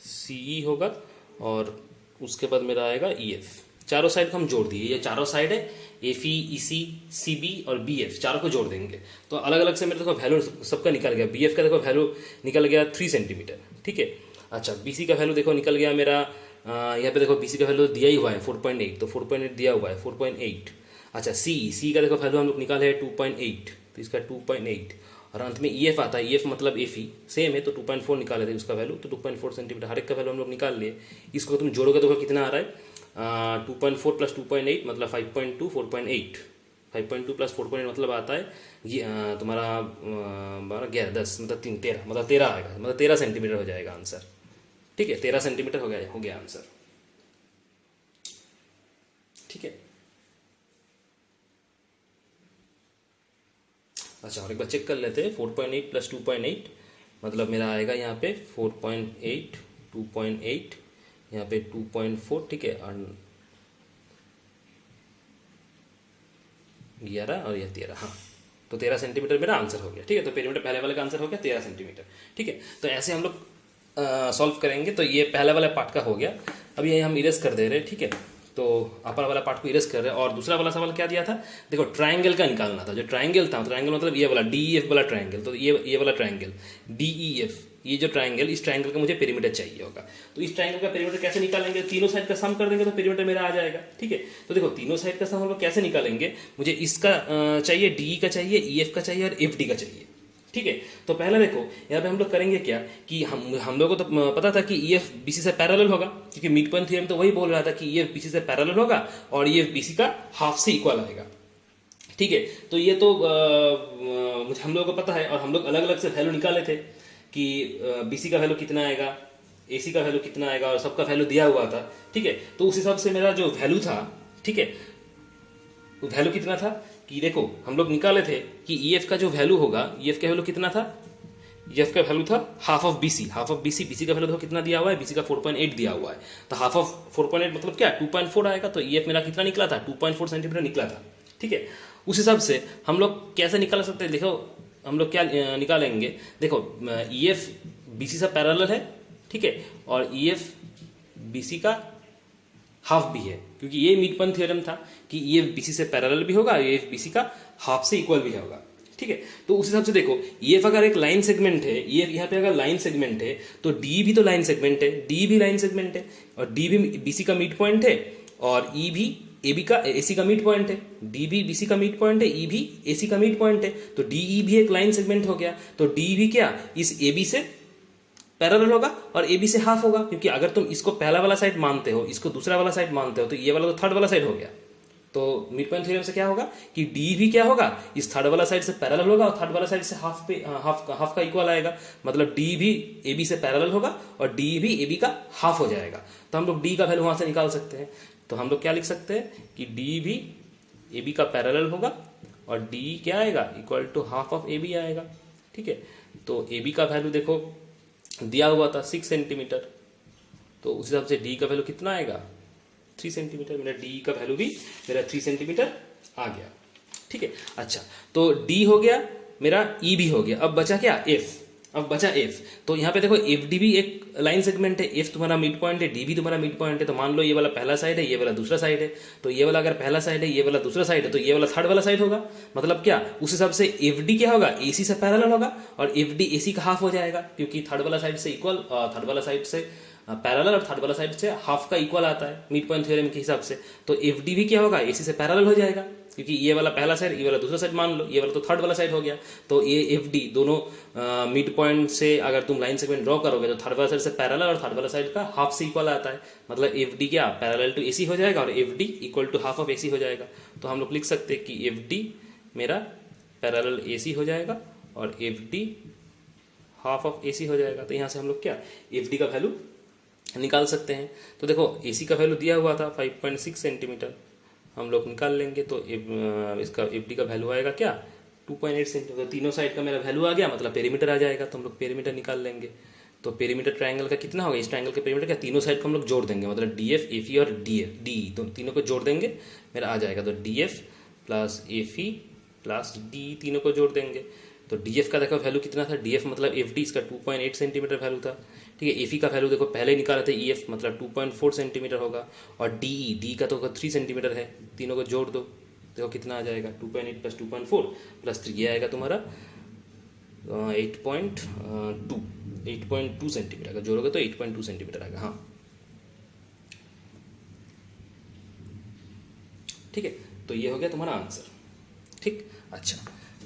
सी ई होगा और उसके बाद मेरा आएगा ई एफ। चारों साइड को हम जोड़ दिए, ये चारों साइड है एफ ई सी सी बी और बी एफ, चारों को जोड़ देंगे तो अलग अलग से मेरे देखो वैल्यू सबका निकल गया। बी एफ का देखो वैल्यू निकल गया 3 सेंटीमीटर, ठीक है। अच्छा बी सी का वैल्यू देखो निकल गया मेरा, यहाँ पे देखो बी सी का वैल्यू दिया ही हुआ है 4.8, तो 4.8 दिया हुआ है 4.8। अच्छा सी का देखो वैल्यू हम लोग निकाले है 2.8, तो इसका 2.8 और अंत में ई एफ आता है, ई एफ मतलब एफ ई सेम है तो 2.4 निकाले थे उसका वैल्यू, तो 2.4 सेंटीमीटर हर एक का वैल्यू हम लोग निकाल लिए। इसको तुम जोड़ोगे तो कितना आ रहा है 2.4 प्लस 2.8 मतलब 5.2 4.8, 5.2 प्लस 4.8 मतलब आता है ये तुम्हारा 12 11 10 मतलब 3 13 मतलब 13 आएगा, मतलब 13 सेंटीमीटर हो जाएगा आंसर, ठीक है। 13 सेंटीमीटर हो गया आंसर, ठीक है। अच्छा और एक बार चेक कर लेते हैं, 4.8 प्लस 2.8 मतलब मेरा आएगा यहाँ पे 4.8 2.8 यहाँ पे 2.4, ठीक है। और 11 और यह 13, हाँ तो 13 सेंटीमीटर मेरा आंसर हो गया, ठीक है। तो पेरीमीटर पहले वाले का आंसर हो गया 13 सेंटीमीटर, ठीक है। तो ऐसे हम लोग सॉल्व करेंगे। तो ये पहला वाला पार्ट का हो गया, अब ये हम इरेज कर दे रहे हैं, ठीक है। तो अपर वाला पार्ट को इरेज कर रहे हैं और दूसरा वाला सवाल क्या दिया था, देखो ट्रायंगल का निकालना था। जो ट्रायंगल था, ट्रायंगल मतलब ये वाला डी ई एफ वाला ट्रायंगल, तो ये वाला ट्रायंगल डी ई एफ, ये जो ट्रायंगल, इस ट्रायंगल का मुझे पेरीमीटर चाहिए होगा। तो इस ट्रायंगल का पेरीमीटर कैसे निकालेंगे, तीनों साइड का सम कर देंगे तो पेरीमीटर मेरा आ जाएगा, ठीक है। तो देखो तीनों साइड का सम हम लोग कैसे निकालेंगे, मुझे इसका चाहिए, डी का चाहिए, ई एफ का चाहिए और एफ डी का चाहिए, ठीक है। तो पहला देखो यहाँ पे हम लोग करेंगे क्या कि हम लोगों को तो पता था कि ई एफ बी सी से पैरेलल होगा, क्योंकि मिड पॉइंट थ्योरम तो वही बोल रहा था कि ई एफ बी सी से पैरेलल होगा और ई एफ बी सी का हाफ से इक्वल आएगा, ठीक है। तो ये तो मुझे हम लोगों को पता है और हम लोग अलग अलग से वैल्यू निकाले थे कि बी सी का वैल्यू कितना आएगा, ए सी का वैल्यू कितना आएगा और सबका वैल्यू दिया हुआ था, ठीक है। तो उस हिसाब से मेरा जो वैल्यू था, ठीक है, वो वैल्यू कितना था कि देखो हम लोग निकाले थे कि ई एफ का जो वैल्यू होगा, ई एफ का वैल्यू कितना था, ई एफ का वैल्यू था half of B C, half of B C, B C का वैल्यू देखो कितना दिया हुआ है, बी सी का 4.8 दिया हुआ है, तो हाफ ऑफ 4.8 मतलब क्या 2.4 आएगा। तो ई एफ मेरा कितना निकला था 2.4 सेंटीमीटर निकला था, ठीक है। उस हिसाब से हम लोग कैसे निकाल सकते हैं, देखो हम लोग क्या निकालेंगे, देखो ई एफ बी सी से पैरेलल है, ठीक है, और ई एफ बी सी का हाफ भी है, क्योंकि ये मिड पॉइंट थ्योरम था कि ई एफ बी सी से पैरेलल भी होगा, ई एफ बी सी का हाफ से इक्वल भी होगा, ठीक है। तो उस हिसाब से देखो ई एफ अगर एक लाइन सेगमेंट है, ई एफ यहाँ पे अगर लाइन सेगमेंट है तो डी भी तो लाइन सेगमेंट है, डी भी लाइन सेगमेंट है और डी भी बी सी का मिड पॉइंट है और ई भी ए बी का ए सी का मिड पॉइंट है, डी भी बी सी का मिड पॉइंट है, ई भी ए सी का मिड पॉइंट है, तो डी ई भी एक लाइन सेगमेंट हो गया। तो डी भी क्या इस ए बी से पैरेलल होगा और ए बी से हाफ होगा, क्योंकि अगर तुम इसको पहला वाला साइड मानते हो, इसको दूसरा वाला साइड मानते हो, तो ये वाला तो थर्ड वाला साइड हो गया। तो मिड पॉइंट थ्योरम से क्या होगा कि डी भी क्या होगा इस थर्ड वाला साइड से पैरेलल होगा और थर्ड वाला साइड से हाफ का इक्वल आएगा, मतलब डी भी ए बी से पैरेलल होगा और डी भी ए बी का हाफ हो जाएगा। तो हम लोग डी का वैल्यू वहां से निकाल सकते हैं। तो हम लोग क्या लिख सकते हैं कि डी भी ए बी का पैरेलल होगा और डी क्या आएगा equal to half of A B आएगा, ठीक है। तो ए बी का वैल्यू देखो दिया हुआ था 6 सेंटीमीटर, तो उस हिसाब से डी का वैल्यू कितना आएगा 3 सेंटीमीटर। मेरा डी का वैल्यू भी मेरा 3 सेंटीमीटर आ गया, ठीक है। अच्छा तो डी हो गया मेरा, ई भी हो गया, अब बचा क्या एफ, अब बचा एफ। तो यहाँ पे देखो एफ डी भी एक लाइन सेगमेंट है, एफ तुम्हारा मिड पॉइंट है, डी भी तुम्हारा मिड पॉइंट है। तो मान लो ये वाला पहला साइड है, ये वाला दूसरा साइड है, तो ये वाला अगर पहला साइड है, ये वाला दूसरा साइड है, तो ये वाला थर्ड वाला साइड होगा। मतलब क्या उस हिसाब से एफ डी क्या होगा ए सी से पैरेलल होगा और एफ डी ए सी का हाफ हो जाएगा, क्योंकि थर्ड वाला साइड से इक्वल, थर्ड वाला साइड से पैरेलल और थर्ड वाला साइड से हाफ का इक्वल आता है मिड पॉइंट थ्योरम के हिसाब से। तो एफ डी भी क्या होगा ए सी से पैरेलल हो जाएगा, क्योंकि ये वाला पहला साइड, ये वाला दूसरा साइड मान लो, ये वाला तो थर्ड वाला साइड हो गया। तो ये एफ डी दोनों मिड पॉइंट से अगर तुम लाइन सेगमेंट ड्रॉ करोगे तो थर्ड वाला साइड से पैरेलल और थर्ड वाला साइड का हाफ से इक्वल आता है, मतलब एफ डी क्या पैरेलल टू ए सी हो जाएगा और F D equal to half of A C हो जाएगा। तो हम लोग लिख सकते हैं कि एफ डी मेरा पैरेलल ए सी हो जाएगा और F D half of A C हो जाएगा। तो यहाँ से हम लोग क्या एफ डी का वैल्यू निकाल सकते हैं। तो देखो ए सी का वैल्यू दिया हुआ था 5.6 सेंटीमीटर, हम लोग निकाल लेंगे। तो इसका एफ डी का वैल्यू आएगा क्या 2.8 सेंटीमीटर। तीनों साइड का मेरा वैल्यू आ गया, मतलब पेरीमीटर आ जाएगा। तो हम लोग पेरीमीटर निकाल लेंगे। तो पेरीमीटर ट्रायंगल का कितना होगा, इस ट्रायंगल के पेरीमीटर क्या तीनों साइड को हम लोग जोड़ देंगे, मतलब डी एफ एफ ई और डी एफ डी तो तीनों को जोड़ देंगे मेरा आ जाएगा। तो D F plus F E plus D तीनों को जोड़ देंगे। तो डी एफ का देखो वैल्यू कितना था, डी एफ मतलब एफ डी इसका 2.8 सेंटीमीटर वैल्यू था, ठीक है। एफ ई का वैल्यू देखो पहले निकाला था, ई एफ मतलब 2.4 सेंटीमीटर होगा, और डी डी का तो 3 सेंटीमीटर है, तीनों को जोड़ दो, देखो कितना आ जाएगा, 2.8 प्लस 2.4 प्लस 3, ये आएगा तुम्हारा 8.2 सेंटीमीटर। अगर जोड़ोगे तो 8.2 सेंटीमीटर आएगा। हाँ ठीक है, तो ये हो गया तुम्हारा आंसर। ठीक, अच्छा,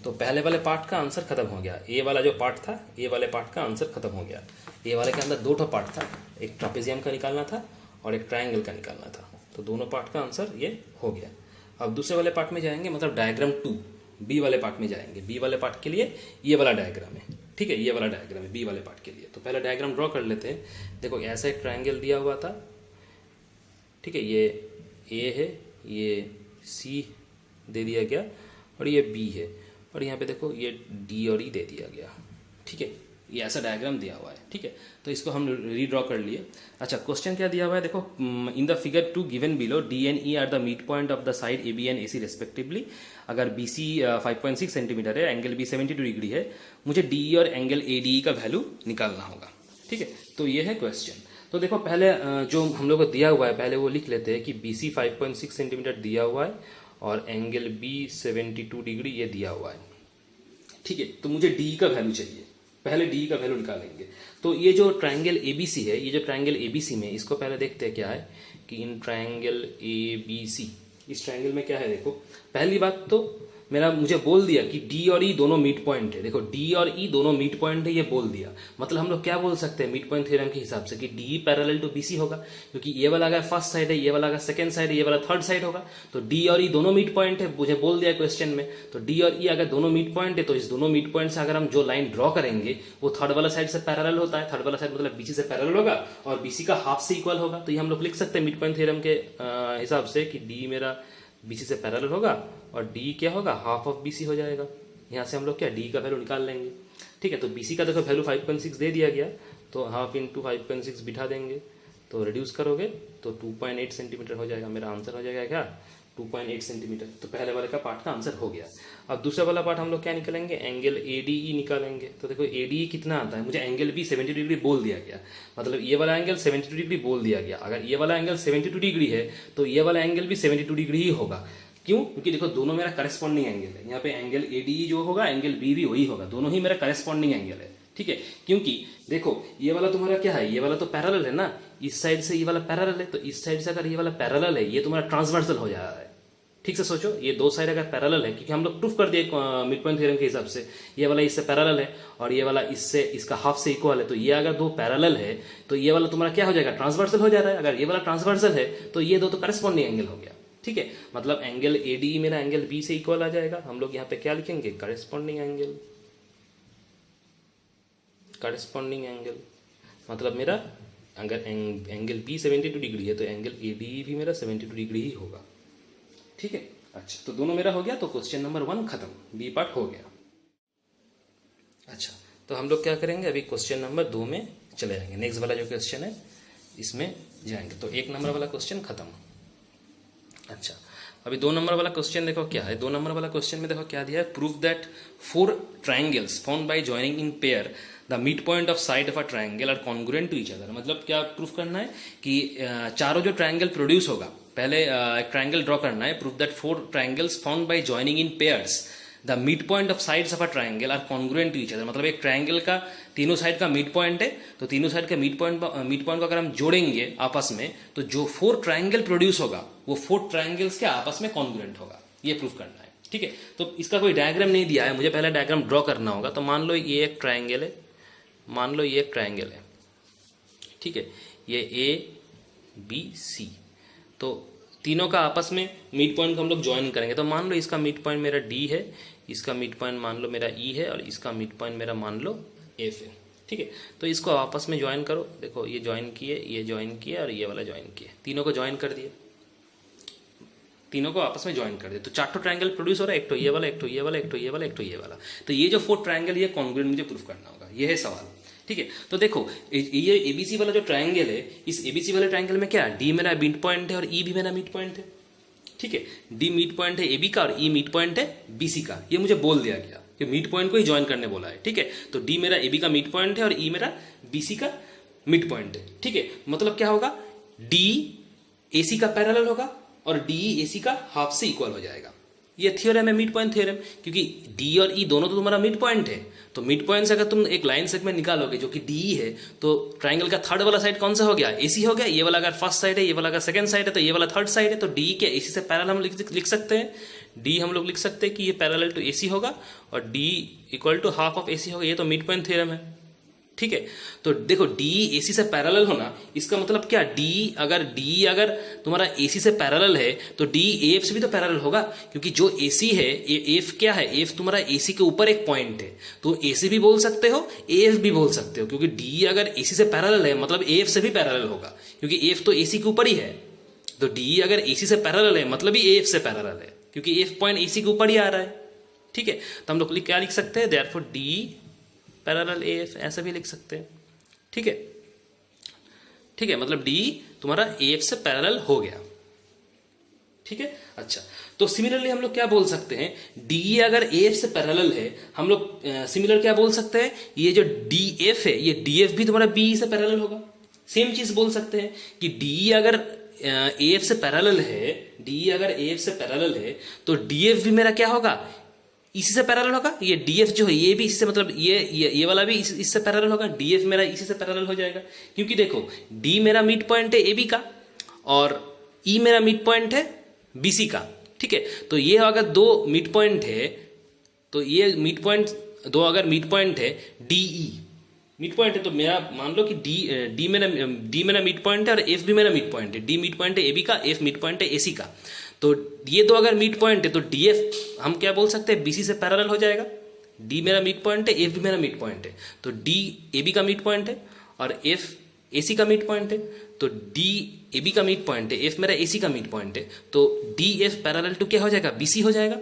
तो पहले वाले पार्ट का आंसर खत्म हो गया। ए वाला जो पार्ट था, ए वाले पार्ट का आंसर खत्म हो गया। ए वाले के अंदर दो ठो पार्ट था, एक ट्रापेजियम का निकालना था और एक ट्रायंगल का निकालना था, तो दोनों पार्ट का आंसर ये हो गया। अब दूसरे वाले पार्ट में जाएंगे, मतलब डायग्राम 2 बी वाले पार्ट में जाएंगे। बी वाले पार्ट के लिए ये वाला डायग्राम है, ठीक है, ये वाला डायग्राम है बी वाले पार्ट के लिए। तो पहले डायग्राम ड्रॉ कर लेते हैं। देखो ऐसा एक ट्रायंगल दिया हुआ था, ठीक है, ये ए है, ये सी दे दिया गया और ये बी है, और यहाँ पे देखो ये डी और ई दे दिया गया, ठीक है, ये ऐसा डायग्राम दिया हुआ है, ठीक है। तो इसको हम रीड्रॉ कर लिए। अच्छा, क्वेश्चन क्या दिया हुआ है देखो, in the figure 2 given below D and E are the mid point of the side A B and A C respectively. अगर बी सी 5.6 सेंटीमीटर है, एंगल बी 72 डिग्री है, मुझे डी ई और एंगल ए डी ई का value निकालना होगा, ठीक है। तो ये है क्वेश्चन। तो देखो पहले जो हम लोग को दिया हुआ है, पहले वो लिख लेते हैं कि बी सी 5.6 सेंटीमीटर दिया हुआ है और एंगल बी 72 डिग्री ये दिया हुआ है, ठीक है। तो मुझे डी का वैल्यू चाहिए, पहले डी का वैल्यू निकालेंगे। तो ये जो ट्रायंगल एबीसी है, ये जो ट्रायंगल एबीसी में, इसको पहले देखते हैं क्या है कि इन ट्रायंगल एबीसी, इस ट्रायंगल में क्या है। देखो पहली बात तो मुझे बोल दिया कि डी और ई दोनों मिड पॉइंट है। देखो डी और ई दोनों मिड पॉइंट है, ये बोल दिया। मतलब हम लोग क्या बोल सकते हैं मिड पॉइंट थ्योरम के हिसाब से कि डी पैरेलल टू बीसी होगा, क्योंकि ये वाला अगर फर्स्ट साइड है, ये वाला अगर सेकंड साइड है, ये वाला थर्ड साइड होगा। तो डी और ई दोनों मिड पॉइंट है, मुझे बोल दिया क्वेश्चन में। तो डी और ई अगर दोनों मिड पॉइंट है, तो इस दोनों मिड पॉइंट से अगर हम जो लाइन ड्रॉ करेंगे वो थर्ड वाला साइड से पैरेलल होता है। थर्ड वाला साइड मतलब बीसी से पैरेलल होगा और बीसी का हाफ से इक्वल होगा। तो ये हम लोग लिख सकते हैं मिड पॉइंट थ्योरम के हिसाब से कि डी मेरा बीसी से पैरेलल होगा और डी क्या होगा, हाफ ऑफ बीसी हो जाएगा। यहाँ से हम लोग क्या डी का वैल्यू निकाल लेंगे, ठीक है। तो बीसी का देखो वैल्यू 5.6 दे दिया गया, तो हाफ इंटू 5.6 बिठा देंगे, तो रिड्यूस करोगे तो 2.8 सेंटीमीटर हो जाएगा। मेरा आंसर हो जाएगा क्या, 2.8 सेंटीमीटर। तो पहले वाले का पार्ट का आंसर हो गया। अब दूसरा वाला पार्ट हम लोग क्या निकालेंगे, एंगल एडीई निकालेंगे। तो देखो एडीई कितना आता है, मुझे एंगल भी 72 डिग्री बोल दिया गया, मतलब ये वाला एंगल 72 डिग्री बोल दिया गया। अगर ये वाला एंगल 72 डिग्री है तो ये वाला एंगल भी 72 डिग्री ही होगा। क्यों, क्योंकि देखो दोनों मेरा करस्पॉन्डिंग एंगल है। यहाँ पे एंगल एडीई जो होगा, एंगल बी भी वही होगा, दोनों ही मेरा करस्पॉन्डिंग एंगल है, ठीक है। क्योंकि देखो ये वाला तुम्हारा क्या है, ये वाला तो पैरेलल है ना, इस साइड से ये वाला पैरेलल है, तो इस साइड से अगर ये वाला पैरेलल है, ये तुम्हारा ट्रांसवर्सल हो जा रहा है। ठीक से सोचो, ये दो साइड अगर पैरेलल है, क्योंकि हम लोग प्रूफ कर दिए मिड पॉइंट थ्योरम के हिसाब से, ये वाला इससे पैरेलल है और ये वाला इससे इसका हाफ से इक्वल है। तो ये अगर दो पैरेलल है तो ये वाला तुम्हारा क्या हो जाएगा, ट्रांसवर्सल हो जा रहा है। अगर ये वाला ट्रांसवर्सल है तो ये दो तो करस्पॉन्डिंग एंगल हो गया, ठीक है। मतलब एंगल एडी मेरा एंगल बी से इक्वल आ जाएगा। हम लोग यहाँ पे क्या लिखेंगे, करस्पॉन्डिंग एंगल। करस्पॉन्डिंग एंगल मतलब मेरा अगर एंगल बी 72 डिग्री है तो एंगल एडी भी मेरा 72 डिग्री ही होगा, ठीक है। अच्छा, तो दोनों मेरा हो गया, तो क्वेश्चन नंबर 1 खत्म, बी पार्ट हो गया। अच्छा, तो हम लोग क्या करेंगे, अभी क्वेश्चन नंबर 2 में चले जाएंगे। नेक्स्ट वाला जो क्वेश्चन है इसमें जाएंगे। तो 1 नंबर वाला क्वेश्चन खत्म। अच्छा, अभी 2 नंबर वाला क्वेश्चन देखो क्या है। 2 नंबर वाला क्वेश्चन में देखो क्या दिया है, prove that 4 triangles found by joining in pair the mid point of side of a triangle are congruent to each other. मतलब क्या प्रूफ करना है कि चारों जो ट्रायंगल प्रोड्यूस होगा, पहले एक ट्रायंगल ड्रॉ करना है। Prove that 4 triangles found by joining in pairs the mid point of sides of a triangle are congruent to each other. मतलब एक ट्रायंगल का तीनों साइड का मिड पॉइंट है, तो तीनों साइड के मिड पॉइंट को अगर हम जोड़ेंगे आपस में, तो जो 4 ट्रायंगल प्रोड्यूस होगा वो 4 ट्रायंगल्स के आपस में कॉन्ग्रुएंट होगा। ये प्रूफ करना है, ठीक है। तो इसका कोई डायग्राम नहीं दिया है, मुझे पहले डायग्राम ड्रॉ करना होगा। तो मान लो ये एक ट्रायंगल है, मान लो ये एक ट्रायंगल है, ठीक है, ये ए बी सी। तो तीनों का आपस में मिड पॉइंट को हम लोग ज्वाइन करेंगे। तो मान लो इसका मिड पॉइंट मेरा डी है, इसका मिड पॉइंट मान लो मेरा ई है और इसका मिड पॉइंट मेरा मान लो एफ है, ठीक है। तो इसको आपस में ज्वाइन करो। देखो ये ज्वाइन किए, ये ज्वाइन किए और ये वाला ज्वाइन किए, तीनों को ज्वाइन कर दिए, तीनों को आपस में ज्वाइन कर दिए। तो 4 ट्रायंगल प्रोड्यूस हो रहा है, एक तो ये वाला, एक तो ये वाला, एक तो ये वाला, एक तो ये वाला। तो ये जो 4 ट्रायंगल ये कॉन्ग्रुएंट मुझे प्रूफ करना होगा, ये है सवाल, ठीक है। तो देखो ये एबीसी वाला जो ट्रायंगल है, इस एबीसी वाले ट्रायंगल में क्या, डी मेरा मिड पॉइंट है और ई भी मेरा मिड पॉइंट है, ठीक है। डी मिड पॉइंट है एबी का और ई मिड पॉइंट है बीसी का। ये मुझे बोल दिया गया कि मिड पॉइंट को ही ज्वाइन करने बोला है, ठीक है। तो डी मेरा एबी का मिड पॉइंट है और ई मेरा बीसी का मिड पॉइंट है, ठीक है। मतलब क्या होगा, डी AC का पैरेलल होगा और DE AC का हाफ से इक्वल हो जाएगा। ये थ्योरम है मिड पॉइंट थ्योरम, क्योंकि D और E दोनों तो तुम्हारा मिड पॉइंट है। तो मिड पॉइंट से अगर तुम एक लाइन सेगमेंट निकालोगे जो कि DE है, तो ट्राइंगल का थर्ड वाला साइड कौन सा हो गया, AC हो गया। ये वाला अगर फर्स्ट साइड है, ये वाला अगर सेकंड साइड है, तो ये वाला थर्ड साइड है। तो DE के AC से पैरेलल हम लिख सकते हैं, D हम लोग लिख सकते हैं कि ये पैरेलल टू AC होगा और D equal to half of AC होगा। ये तो मिड पॉइंट थ्योरम है, ठीक है। तो देखो डी AC से पैरेलल होना, इसका मतलब क्या, D अगर तुम्हारा AC से पैरेलल है तो D AF से भी तो पैरेलल होगा, क्योंकि जो AC है, AF क्या है, AF तुम्हारा AC के ऊपर एक पॉइंट है। तो AC भी बोल सकते हो, AF भी बोल सकते हो, क्योंकि D अगर AC से पैरेलल है मतलब AF से भी पैरेलल होगा, क्योंकि AF तो AC के ऊपर ही है। तो D अगर AC से पैरेलल है मतलब ही AF से पैरेलल है, क्योंकि AF पॉइंट AC के ऊपर ही आ रहा है, ठीक है। तो हम लोग क्या लिख सकते हैं, देयरफॉर D पैरेलल AF, ऐसा भी लिख सकते हैं, ठीक है, ठीक है। मतलब D तुम्हारा AF से पैरेलल हो गया, ठीक है। अच्छा, तो सिमिलरली हम लोग क्या बोल सकते हैं, DE अगर AF से पैरेलल है, हम लोग सिमिलर क्या बोल सकते हैं, ये जो DF है, ये DF भी तुम्हारा BE से पैरेलल होगा। सेम चीज बोल सकते हैं कि DE अगर AF से पैरेलल है, DE अगर AF से पैरेलल है, तो DF भी मेरा क्या होगा, इसी से पैरेलल होगा। ये DF जो है ये भी इससे, मतलब ये वाला भी इससे पैरेलल होगा, DF मेरा इसी से पैरेलल हो जाएगा। क्योंकि देखो D मेरा मिड पॉइंट है AB का और E मेरा मिड पॉइंट है BC का, ठीक है। तो ये अगर दो मिड पॉइंट है, तो ये मिड पॉइंट दो अगर मिड पॉइंट है, DE मिड पॉइंट है, तो मेरा मान लो कि D मेरा मिड पॉइंट है और F भी मेरा मिड पॉइंट है। D मिड पॉइंट है AB का, F मिड पॉइंट है AC का। तो ये दो अगर मिड पॉइंट है तो DF हम क्या बोल सकते हैं, BC से पैरेलल हो जाएगा। D मेरा मिड पॉइंट है, F भी मेरा मिड पॉइंट है, तो D AB का मिड पॉइंट है और F AC का मिड पॉइंट है। तो D AB का मिड पॉइंट है, F मेरा AC का मिड पॉइंट है, तो DF पैरेलल टू क्या हो जाएगा, BC हो जाएगा,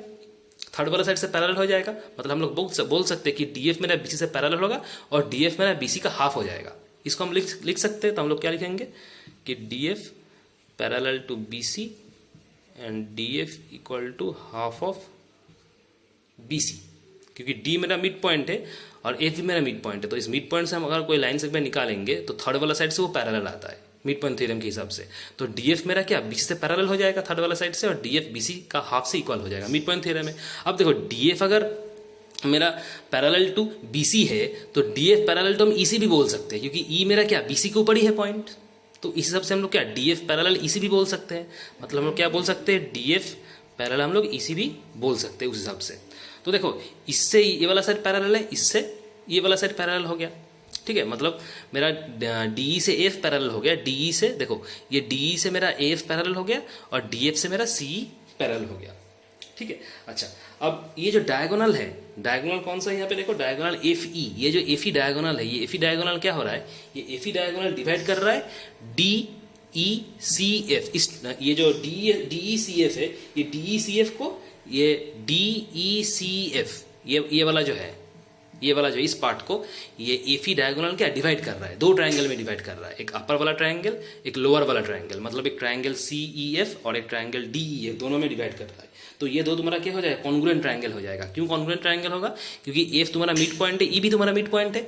थर्ड वाला साइड से पैरेलल हो जाएगा। मतलब हम लोग बोल सकते हैं कि DF मेरा BC से पैरेलल होगा और DF मेरा BC का हाफ हो जाएगा। इसको हम लिख सकते हैं। तो हम लोग क्या लिखेंगे कि DF parallel to BC and DF equal to half of BC, क्योंकि D मेरा मिड पॉइंट है और F भी मेरा मिड पॉइंट है। तो इस मिड पॉइंट से हम अगर कोई लाइन सेगमेंट निकालेंगे तो थर्ड वाला साइड से वो पैरेलल आता है मिड पॉइंट थ्योरम के हिसाब से। तो DF मेरा क्या BC से पैरेलल हो जाएगा थर्ड वाला साइड से, और DF BC का हाफ से इक्वल हो जाएगा मिड पॉइंट थ्योरम में। अब देखो DF अगर मेरा पैरेलल टू BC है तो DF पैरेलल टू हम EC भी बोल सकते हैं, क्योंकि E मेरा क्या BC के ऊपर ही है पॉइंट। तो इस हिसाब से हम लोग क्या DF पैरेलल EC भी बोल सकते हैं। मतलब हम लोग क्या बोल सकते हैं, DF पैरेलल हम लोग EC भी बोल सकते हैं उस हिसाब से। तो देखो इससे ये वाला साइड पैरेलल है, इससे ये वाला साइड पैरेलल हो गया, ठीक है। मतलब मेरा DE से AF पैरेलल हो गया, DE से देखो ये DE से मेरा AF पैरेलल हो गया और DF से मेरा CE पैरेलल हो गया, ठीक है। अच्छा, अब ये जो डायगोनल है, डायगोनल कौन सा है यहाँ पे देखो, डायगोनल FE। ये जो FE डायगोनल है, ये FE डायगोनल क्या हो रहा है, ये FE डायगोनल डिवाइड कर रहा है DECF। इस ये जो DECF है, ये DECF को ये DECF ये वाला जो है, ये वाला जो इस पार्ट को ये FE डायगोनल क्या डिवाइड कर रहा है, दो ट्रायंगल में डिवाइड कर रहा है, एक अपर वाला ट्रायंगल, एक लोअर वाला ट्रायंगल। मतलब एक ट्रायंगल CEF और एक ट्रायंगल DEF, दोनों में डिवाइड कर रहा है। तो ये दो तुम्हारा क्या हो जाएगा, कॉन्ग्रुएंट ट्रायंगल हो जाएगा। क्यों कॉन्ग्रुएंट ट्रायंगल होगा, क्योंकि F तुम्हारा मिड पॉइंट है, E भी तुम्हारा मिड पॉइंट है,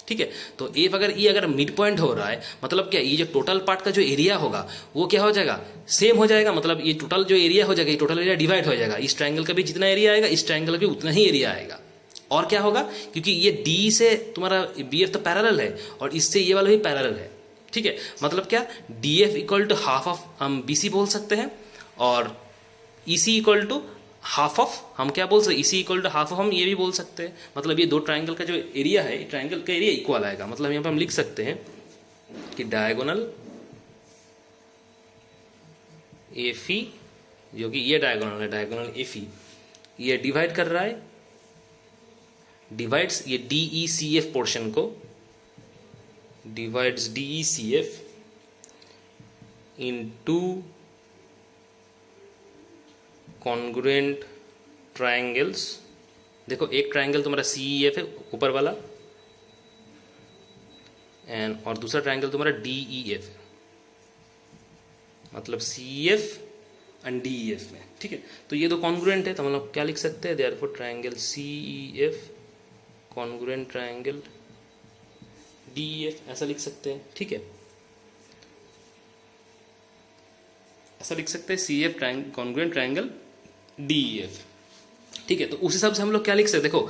ठीक है। तो F अगर E अगर मिड पॉइंट हो रहा है, मतलब क्या, ये जो टोटल पार्ट का जो एरिया होगा वो क्या हो जाएगा, सेम हो जाएगा। मतलब ये टोटल जो एरिया हो जाएगा, ये टोटल एरिया डिवाइड हो जाएगा। इस ट्रायंगल का भी जितना एरिया आएगा, इस ट्रायंगल का भी उतना ही एरिया आएगा। और क्या होगा, क्योंकि ये D से तुम्हारा BF तो पैरेलल है और इससे ये वाला भी पैरेलल है, ठीक है। मतलब क्या, DF equal to half of हम BC बोल सकते हैं और EC equal to half of हम क्या बोल सकते हैं, EC equal to half of हम ये भी बोल सकते हैं। मतलब ये दो ट्रायंगल का जो एरिया है, ट्रायंगल का एरिया इक्वल आएगा। मतलब यहाँ पे हम लिख सकते हैं कि डायगोनल FE, जो कि ये डायगोनल है, डायगोनल FE ये डिवाइड कर रहा है, डिवाइड्स ये DECF पोर्शन को, डिवाइड्स DECF इन टू कॉन्ग्रुएंट ट्रायंगल्स। देखो एक ट्रायंगल तुम्हारा CEF है ऊपर वाला, एंड और दूसरा ट्रायंगल तुम्हारा DEF है, मतलब CEF एंड DEF में, ठीक है। तो ये दो कॉन्ग्रुएंट है, तो हम लोग क्या लिख सकते हैं, therefore triangle CEF congruent triangle DEF ऐसा लिख सकते हैं, ठीक है, ऐसा लिख सकते हैं CF कॉन्ग्रुएंट ट्रायंगल DEF, ठीक है। तो उस हिसाब से हम लोग क्या लिख सकते हैं, देखो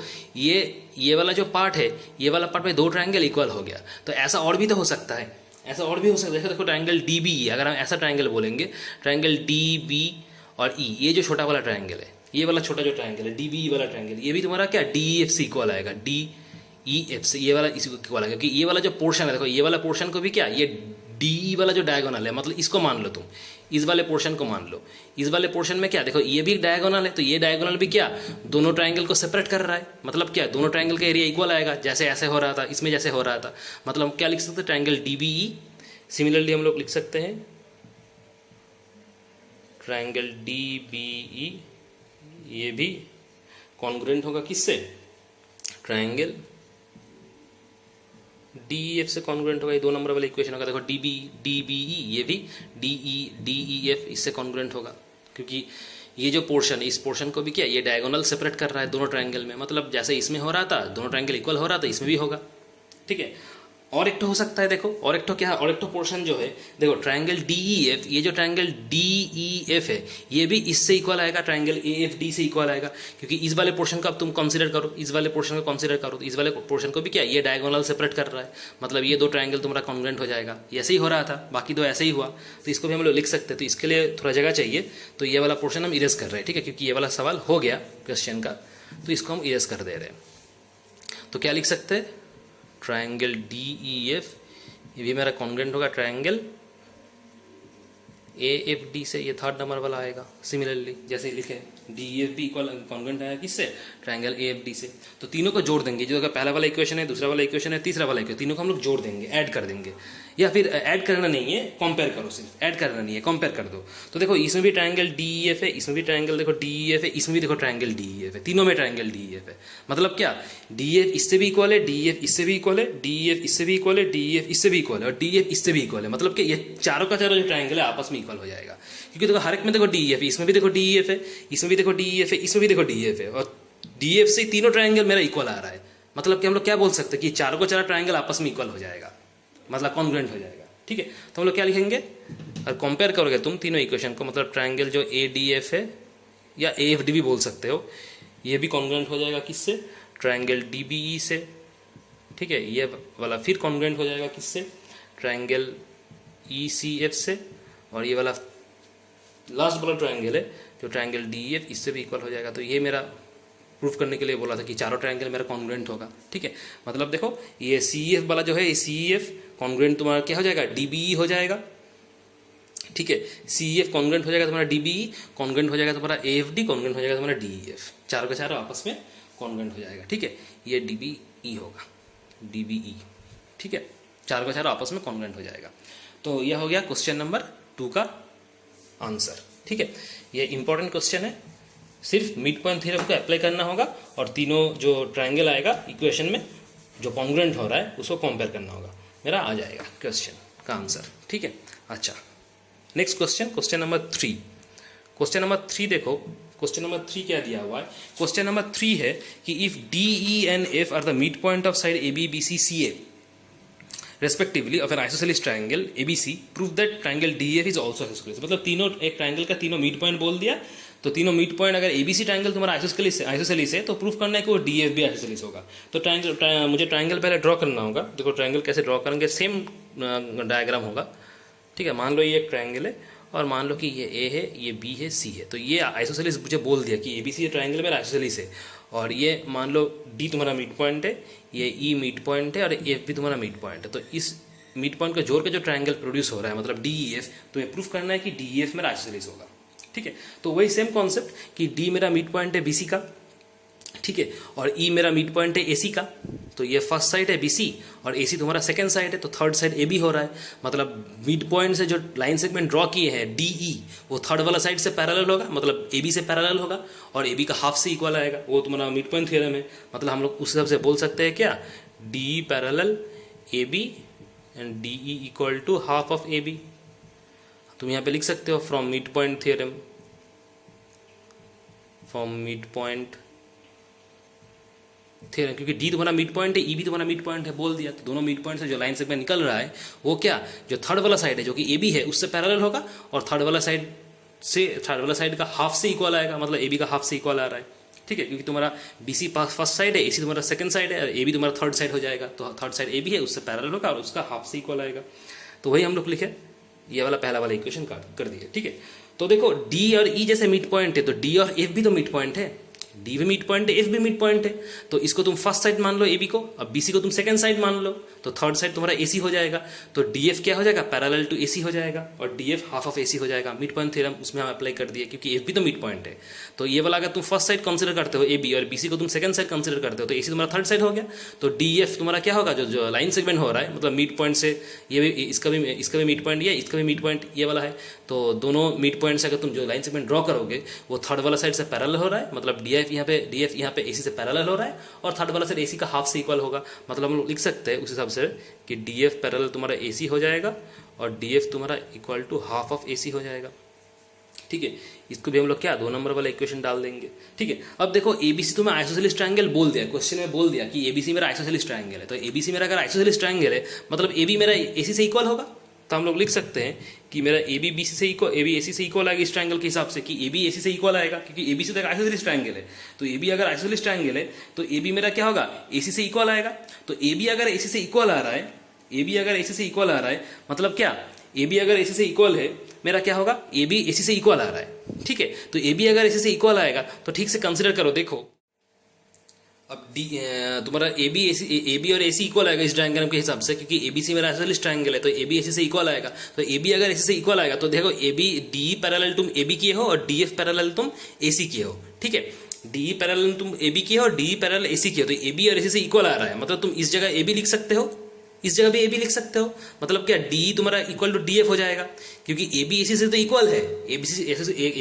ये वाला जो पार्ट है, ये वाला पार्ट में दो ट्रायंगल इक्वल हो गया, तो ऐसा और भी तो हो सकता है, ऐसा और भी हो सकता है। देखो ट्रायंगल DBE, अगर हम ऐसा ट्रायंगल बोलेंगे, ट्रायंगल DB और E, ये जो छोटा वाला ट्रायंगल है, ये वाला छोटा जो ट्रायंगल है DBE वाला ट्रायंगल, ये भी तुम्हारा क्या DEF से इक्वल आएगा, DEF से ये वाला इसी को इक्वल आएगा, क्योंकि ये वाला जो पोर्शन है, देखो ये वाला पोर्शन को भी क्या, ये DE वाला जो डायगोनल है, मतलब इसको मान लो तुम, इस वाले पोर्शन को मान लो, इस वाले पोर्शन में क्या, देखो ये भी डायगोनल है, तो ये डायगोनल भी क्या, दोनों ट्रायंगल को सेपरेट कर रहा है, मतलब क्या, दोनों ट्रायंगल का एरिया इक्वल आएगा, जैसे ऐसे हो रहा था, इसमें जैसे हो रहा था, मतलब हम क्या लिख सकते हैं, ट्रायंगल DBE। सिमिलरली हम लोग लिख सकते हैं ट्रायंगल DBE, ये भी कॉन्ग्रुएंट होगा किससे, ट्रायंगल DEF से कॉन्ग्रुएंट होगा, ये 2 नंबर वाला इक्वेशन होगा। देखो DBE, ये भी DEF इससे कॉन्ग्रुएंट होगा, क्योंकि ये जो पोर्शन, इस पोर्शन को भी क्या, ये डायगोनल सेपरेट कर रहा है दोनों ट्रायंगल में, मतलब जैसे इसमें हो रहा था, दोनों ट्रायंगल इक्वल हो रहा था, इसमें भी होगा, ठीक है। और एक तो हो सकता है, देखो और एक तो क्या है, और एक तो पोर्शन जो है, देखो ट्रायंगल DEF, ये जो ट्रायंगल DEF है, ये भी इससे इक्वल आएगा, ट्रायंगल AFD से इक्वल आएगा, क्योंकि इस वाले पोर्शन को अब तुम कंसीडर करो, इस वाले पोर्शन को कंसीडर करो, तो इस वाले पोर्शन को भी क्या, ये डायगोनल सेपरेट कर रहा है, मतलब ये दो ट्रायंगल तुम्हारा कॉन्ग्रुएंट हो जाएगा। ऐसे ही हो रहा था, बाकी दो ऐसे ही हुआ, तो इसको भी हम लोग लिख सकते हैं। तो इसके लिए थोड़ा जगह चाहिए, तो ये वाला पोर्शन हम इरेज कर रहे हैं, ठीक है, क्योंकि ये वाला सवाल हो गया क्वेश्चन का, तो इसको हम इरेज कर दे रहे हैं। तो क्या लिख सकते हैं, ट्रायंगल DEF, ये भी मेरा कॉन्ग्रुएंट होगा ट्रायंगल AFD से, ये 3rd नंबर वाला आएगा। सिमिलरली जैसे लिखे DEF भी इक्वल कॉन्ग्रुएंट आएगा किससे, ट्रायंगल AFD से। तो तीनों को जोड़ देंगे, जो पहला वाला इक्वेशन है, दूसरा वाला इक्वेशन है, तीसरा वाला इक्वेशन, तीनों को हम लोग जोड़ देंगे, ऐड कर देंगे, या फिर ऐड करना नहीं है, कंपेयर करो, सिर्फ ऐड करना नहीं है, कंपेयर कर दो। तो देखो इसमें भी ट्रायंगल DEF है, इसमें भी ट्रायंगल देखो DEF है, इसमें भी देखो ट्रायंगल DEF है, तीनों में ट्रायंगल DEF है। मतलब क्या, DEF इससे भी इक्वल है, DEF इससे भी इक्वल है, DEF इससे भी इक्वल है, DEF इससे भी इक्वल है, और DEF इससे भी इक्वल है। मतलब कि ये चारों का चारों जो ट्रायंगल है आपस में इक्वल हो जाएगा, क्योंकि देखो हर एक में देखो DEF है, इसमें भी देखो DEF है, इसमें भी देखो DEF है, इसमें भी देखो DEF है, और DEF से तीनों ट्रायंगल मेरा इक्वल आ रहा है। मतलब कि हम लोग क्या बोल सकते हैं कि चारों को चारों ट्रायंगल आपस में इक्वल हो जाएगा, मतलब कॉन्ग्रुएंट हो जाएगा, ठीक है। तो हम लोग क्या लिखेंगे, और कंपेयर करोगे तुम तीनों इक्वेशन को, मतलब ट्रायंगल जो ADF है या AFD भी बोल सकते हो, ये भी कॉन्ग्रुएंट हो जाएगा किससे, ट्रायंगल DBE से, ठीक है। ये वाला फिर कॉन्ग्रुएंट हो जाएगा किससे, ट्रायंगल ECF से, और ये वाला लास्ट वाला ट्रायंगल है जो ट्रायंगल DEF, इससे भी इक्वल हो जाएगा। तो ये मेरा प्रूफ करने के लिए बोला था कि चारों ट्रायंगल मेरा कॉन्ग्रुएंट होगा, ठीक है। मतलब देखो ये CEF वाला जो है, ये CEF कॉन्ग्रुएंट तुम्हारा क्या हो जाएगा, DBE हो जाएगा, ठीक है। CEF कॉन्ग्रुएंट हो जाएगा तुम्हारा DBE, कॉन्ग्रुएंट हो जाएगा तुम्हारा AFD, कॉन्ग्रुएंट हो जाएगा तुम्हारा DEF, चारों का चारों आपस में कॉन्ग्रुएंट हो जाएगा, ठीक है। ये DBE होगा, DBE, ठीक है, चारों का चारों आपस में कॉन्ग्रुएंट हो जाएगा। तो यह हो गया क्वेश्चन नंबर 2 का आंसर, ठीक है। ये इंपॉर्टेंट क्वेश्चन है, सिर्फ मिड पॉइंट थ्योरम को अप्लाई करना होगा, और तीनों जो ट्रायंगल आएगा इक्वेशन में जो कॉन्ग्रुएंट हो रहा है उसको कंपेयर करना होगा, मेरा आ जाएगा क्वेश्चन का आंसर, ठीक है। अच्छा, next question, question number 3। Question number 3 देखो, क्वेश्चन नंबर 3 क्या दिया हुआ है। क्वेश्चन नंबर 3 है कि if DE and F are the mid point of side AB BC CA respectively of an isosceles triangle ABC, prove that triangle DEF is also isosceles. मतलब तीनों, एक ट्रायंगल का तीनों मिड पॉइंट बोल दिया, तो तीनों मिड पॉइंट अगर ABC ट्रायंगल तुम्हारा आइसोसेलेस है तो प्रूफ करना है कि वो DEF भी आइसोसेलेस होगा। तो मुझे ट्रायंगल पहले ड्रॉ करना होगा। देखो ट्रायंगल कैसे ड्रॉ करेंगे, सेम डायग्राम होगा, ठीक है। मान लो ये एक ट्रायंगल है, और मान लो कि ये A है, ये B है, C है, तो ये आइसोसेलेस मुझे बोल दिया कि ABC ट्रायंगल मेरा आइसोसेलेस है। और ये मान लो D तुम्हारा मिड पॉइंट है, ये E मिड पॉइंट है, और F भी तुम्हारा मिड पॉइंट है। तो इस मिड पॉइंट को जोड़ के जो ट्रायंगल प्रोड्यूस हो रहा है, मतलब DEF, तो ये प्रूफ करना है कि DEF मेरा आइसोसेलेस होगा, ठीक है। तो वही सेम कॉन्सेप्ट कि D मेरा मिड पॉइंट है BC का, ठीक है, और E मेरा मिड पॉइंट है AC का। तो ये फर्स्ट साइड है BC, और AC तुम्हारा सेकंड साइड है, तो थर्ड साइड AB हो रहा है। मतलब मिड पॉइंट से जो लाइन सेगमेंट ड्रॉ किए हैं DE, वो थर्ड वाला साइड से पैरेलल होगा, मतलब AB से पैरेलल होगा, और AB का हाफ से इक्वल आएगा, वो तुम्हारा मिड पॉइंट थ्योरम है। मतलब हम लोग उस हिसाब से बोल सकते हैं क्या, DE parallel AB and DE equal to half of AB। तुम यहाँ पे लिख सकते हो from mid point theorem, from mid point theorem, क्योंकि डी तुम्हारा मिड पॉइंट है, ई भी तुम्हारा मिड पॉइंट है, बोल दिया। तो दोनों मिड पॉइंट से जो लाइन सेगमेंट निकल रहा है वो क्या, जो थर्ड वाला साइड है जो कि ए बी है उससे पैरेलल होगा, और थर्ड वाला साइड का हाफ से इक्वल आएगा, मतलब ए बी का हाफ से इक्वल आ रहा है, ठीक है। क्योंकि तुम्हारा बी सी फर्स्ट साइड है, ए सी तुम्हारा सेकंड साइड है, ए बी तुम्हारा थर्ड साइड हो जाएगा, तो थर्ड साइड ए बी है उससे पैरेलल होगा और उसका हाफ से इक्वल आएगा। तो वही हम लोग लिखे, ये वाला पहला वाला इक्वेशन कर दिए, ठीक है। तो देखो डी और ई जैसे मिड पॉइंट है तो डी और एफ भी तो मिड पॉइंट है, डी भी मिड पॉइंट है, एफ भी मिड पॉइंट है, तो इसको तुम फर्स्ट साइड मान लो ए बी को, अब बी सी को तुम सेकंड साइड मान लो, तो थर्ड साइड तुम्हारा ए सी हो जाएगा, तो डी एफ क्या हो जाएगा, पैरेलल टू ए सी हो जाएगा, और D F half of A C हो जाएगा। मिड पॉइंट थ्योरम उसमें हम अप्लाई कर दिए, क्योंकि एफ भी तो मिड पॉइंट है। तो ये वाला अगर तुम फर्स्ट साइड कंसिडर करते हो ए बी, और बी सी को तुम सेकंड साइड कंसिडर करते हो, तो ए सी तुम्हारा थर्ड साइड हो गया, तो डी एफ तुम्हारा क्या होगा, जो लाइन सेगमेंट हो रहा है, मतलब मिड पॉइंट से ये भी, इसका भी मिड पॉइंट ये, इसका भी मिड पॉइंट ये वाला है, तो दोनों मिड पॉइंट से अगर तुम जो लाइन सेगमेंट ड्रॉ करोगे वो थर्ड वाला साइड से पैरेलल हो रहा है, मतलब डी एफ यहाँ पे एसी से पैरेलल हो रहा है, और थर्ड वाला साइड एसी का हाफ से इक्वल होगा। मतलब हम लोग लिख सकते हैं उस हिसाब से कि डी एफ पैरेलल तुम्हारा एसी हो जाएगा और डी एफ तुम्हारा equal to half of AC हो जाएगा, ठीक है। इसको भी हम लोग क्या 2 नंबर वाला इक्वेशन डाल देंगे, ठीक है। अब देखो एबीसी तुम्हें आइसोसेलेस ट्रायंगल बोल दिया, क्वेश्चन में बोल दिया कि एबीसी मेरा आइसोसेलेस ट्रायंगल है, तो एबीसी मेरा अगर आइसोसेलेस ट्रायंगल है मतलब एबी मेरा एसी से इक्वल होगा, तो हम लोग लिख सकते हैं कि मेरा ए बी बीसी से इक्वल, ए बी एसी से इक्वल आएगा इस ट्रायंगल के हिसाब से, कि ए बी एसी से इक्वल आएगा, क्योंकि ए बी से तो आइसोसेलेस ट्रायंगल है, तो ए बी अगर आइसोसेलेस ट्रायंगल है तो ए बी मेरा क्या होगा, एसी से इक्वल आएगा। तो ए बी अगर एसी से इक्वल आ रहा है, ए बी अगर एसी से इक्वल आ रहा है मतलब क्या, ए बी अगर एसी से इक्वल है मेरा क्या होगा, ए बी एसी से इक्वल आ रहा है, ठीक है। तो ए बी अगर एसी से इक्वल आएगा तो ठीक से कंसिडर करो, देखो अब डी तुम्हारा ए बी और ए सी इक्वल आएगा इस ट्रायंगल के हिसाब से, क्योंकि ए बी सी मेरा आइसोसेलेस ट्रायंगल है, तो ए बी ए सी से इक्वल आएगा। तो ए बी अगर ए सी से इक्वल आएगा तो देखो ए बी डी पैरेलल तुम ए बी किए हो और डी एफ पैरेलल तुम ए सी किए हो, ठीक है। डी पैरेलल तुम ए बी किए हो और डी पैरेलल ए सी किए हो, तो ए बी और ए सी से इक्वल आ रहा है, मतलब तुम इस जगह ए बी लिख सकते हो, इस जगह भी ए बी लिख सकते हो, मतलब क्या डी तुम्हारा इक्वल टू डी एफ हो जाएगा, क्योंकि ए बी ए सी से तो इक्वल है, ए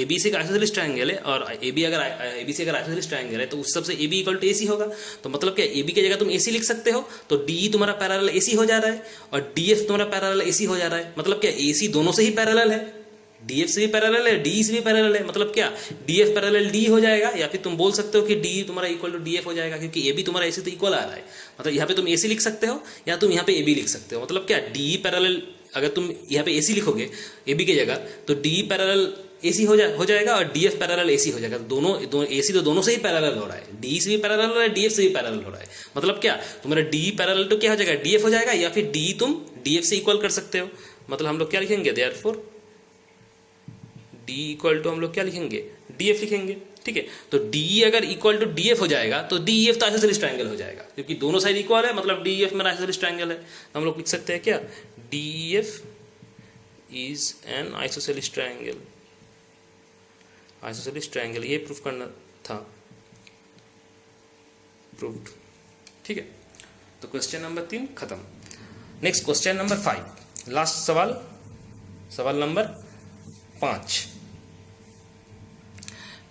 बी सी का आइसोसेलेस ट्रायंगल है, और ए बी अगर आइसोसेलेस ट्रायंगल है तो उस सबसे ए बी इक्वल टू ए सी होगा। तो मतलब क्या ए बी की जगह तुम ए सी लिख सकते हो, तो डी तुम्हारा पैरेलल ए सी हो जा रहा है और डी एफ तुम्हारा पैरेलल ए सी हो जा रहा है, मतलब क्या ए सी दोनों से ही पैरेलल है, डी एफ से भी पैरेलल है, डी से भी पैरेलल है, मतलब क्या डी एफ पैरेलल डी हो जाएगा, या फिर तुम बोल सकते हो कि डी तुम्हारा इक्वल टू डी एफ हो जाएगा, क्योंकि ए बी तुम्हारा ए सी तो इक्वल आ रहा है, मतलब यहाँ पे तुम ए सी लिख सकते हो या तुम यहाँ पे ए बी लिख सकते हो, मतलब क्या डी पैरेलल, अगर तुम यहाँ पे ए सी लिखोगे ए बी की जगह तो डी पैरेलल ए सी हो जाएगा और D F parallel A C हो जाएगा, दोनों ए सी तो दोनों से ही पैरेलल हो रहा है, डी से भी पैरेलल हो रहा है, डी एफ से भी पैरेलल हो रहा है, मतलब क्या तुम्हारा डी पैरेलल तो क्या हो जाएगा, डी एफ हो जाएगा, या फिर डी तुम डी एफ से इक्वल कर सकते हो। मतलब हम लोग क्या लिखेंगे, देयरफॉर डी इक्वल टू हम लोग क्या लिखेंगे, डी एफ लिखेंगे, ठीक है। तो डी अगर इक्वल टू डी एफ हो जाएगा तो डी एफ तो आइसोसेलेस ट्रायंगल हो जाएगा, क्योंकि दोनों साइड इक्वल है, मतलब डी एफ मेरा आइसोसेलेस ट्रायंगल है। तो हम लोग लिख सकते हैं क्या, D F is an isosceles triangle, isosceles triangle, ये प्रूफ करना था, प्रूव्ड, ठीक है। तो क्वेश्चन नंबर 3 खत्म। नेक्स्ट क्वेश्चन नंबर 5, लास्ट सवाल नंबर 5।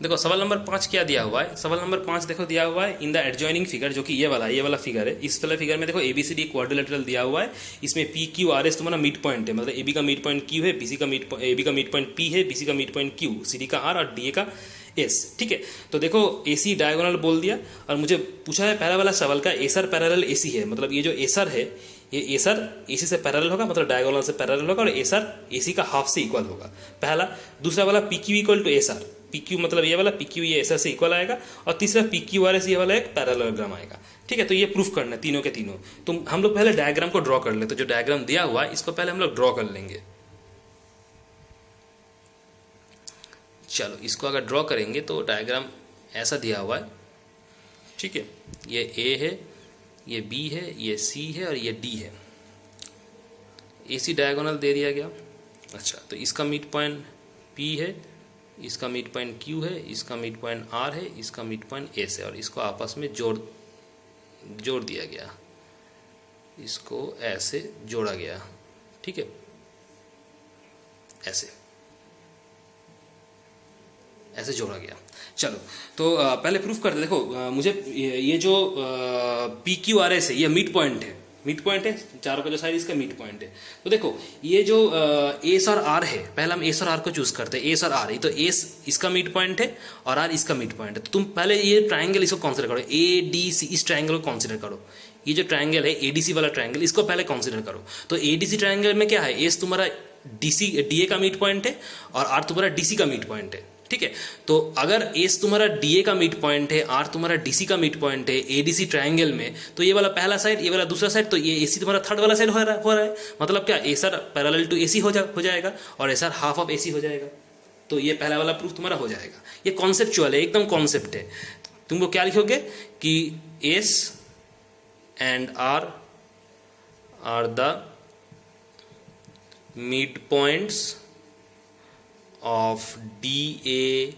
देखो सवाल नंबर 5 क्या दिया हुआ है, सवाल नंबर 5 देखो दिया हुआ है इन द एडजॉइनिंग फिगर, जो कि ये वाला फिगर है। इस वाला फिगर में देखो एबीसीडी क्वाड्रिलेटरल दिया हुआ है, इसमें पी क्यू आर एस तुम्हारा मिड पॉइंट है, मतलब एबी का मिड पॉइंट क्यू है, एबी का मिड पॉइंट पी है, बीसी का मिड पॉइंट क्यू, सीडी का आर और डीए का एस, ठीक है। तो देखो एसी डायगोनल बोल दिया, और मुझे पूछा है पहला वाला सवाल का एसर पैरेलल एसी है, मतलब ये जो एसर है ये एसर एसी से पैरेलल होगा, मतलब डायगोनल से पैरेलल होगा, और एसर एसी का हाफ से इक्वल होगा, पहला। दूसरा वाला P Q equal to S R, P Q मतलब ये वाला पी क्यू ये एसर से इक्वल आएगा, और तीसरा पी क्यू आर एस ये वाला एक पैरेललोग्राम आएगा, ठीक है। तो ये प्रूफ करना है तीनों के तीनों। तो हम लोग पहले डायग्राम को ड्रॉ कर ले, तो जो डायग्राम दिया हुआ है इसको पहले हम लोग ड्रॉ कर लेंगे। चलो इसको अगर ड्रॉ करेंगे तो डायग्राम ऐसा दिया हुआ है, ठीक है। ये ए है, ये बी है, ये सी है और ये डी है। एसी डायगोनल दे दिया गया। अच्छा, तो इसका मिड पॉइंट पी है, इसका मिड पॉइंट क्यू है, इसका मिड पॉइंट आर है, इसका मिड पॉइंट एस है, और इसको आपस में जोड़ दिया गया, इसको ऐसे जोड़ा गया, ठीक है, ऐसे जोड़ा गया। चलो तो पहले प्रूफ करते। देखो मुझे ये जो पी क्यू आर एस है ये मिड पॉइंट है, मिड पॉइंट है, चारों का जो साइड इसका मिड पॉइंट है। तो देखो ये जो एस और आर है, पहले हम एस और आर को चूज करते हैं। एस और आर, ये तो एस इसका मिड पॉइंट है और आर इसका मिड पॉइंट है। तो तुम पहले ये ट्राइंगल इसको कंसिडर करो, ए डी सी, इस ट्राइंगल को कंसिडर करो। ये जो ट्राइंगल है एडीसी वाला ट्राइंगल, इसको पहले कंसिडर करो। तो एडीसी ट्राइंगल में क्या है, एस तुम्हारा डीसी डीए का मिड पॉइंट है और आर तुम्हारा डीसी का मिड पॉइंट है, ठीक है। तो अगर एस तुम्हारा डीए का मिड पॉइंट है, आर तुम्हारा डीसी का मिड पॉइंट है एडीसी ट्राइंगल में, तो ये वाला पहला साइड, ये वाला दूसरा साइड, तो ये एसी तुम्हारा थर्ड वाला साइड हो रहा है। मतलब क्या, एसआर पैरेलल टू एसी हो जाएगा और एसआर हाफ ऑफ एसी हो जाएगा। तो ये पहला वाला प्रूफ तुम्हारा हो जाएगा। ये कॉन्सेप्चुअल है, एकदम कॉन्सेप्ट है। तुमको क्या लिखोगे कि S and R are the mid points of DA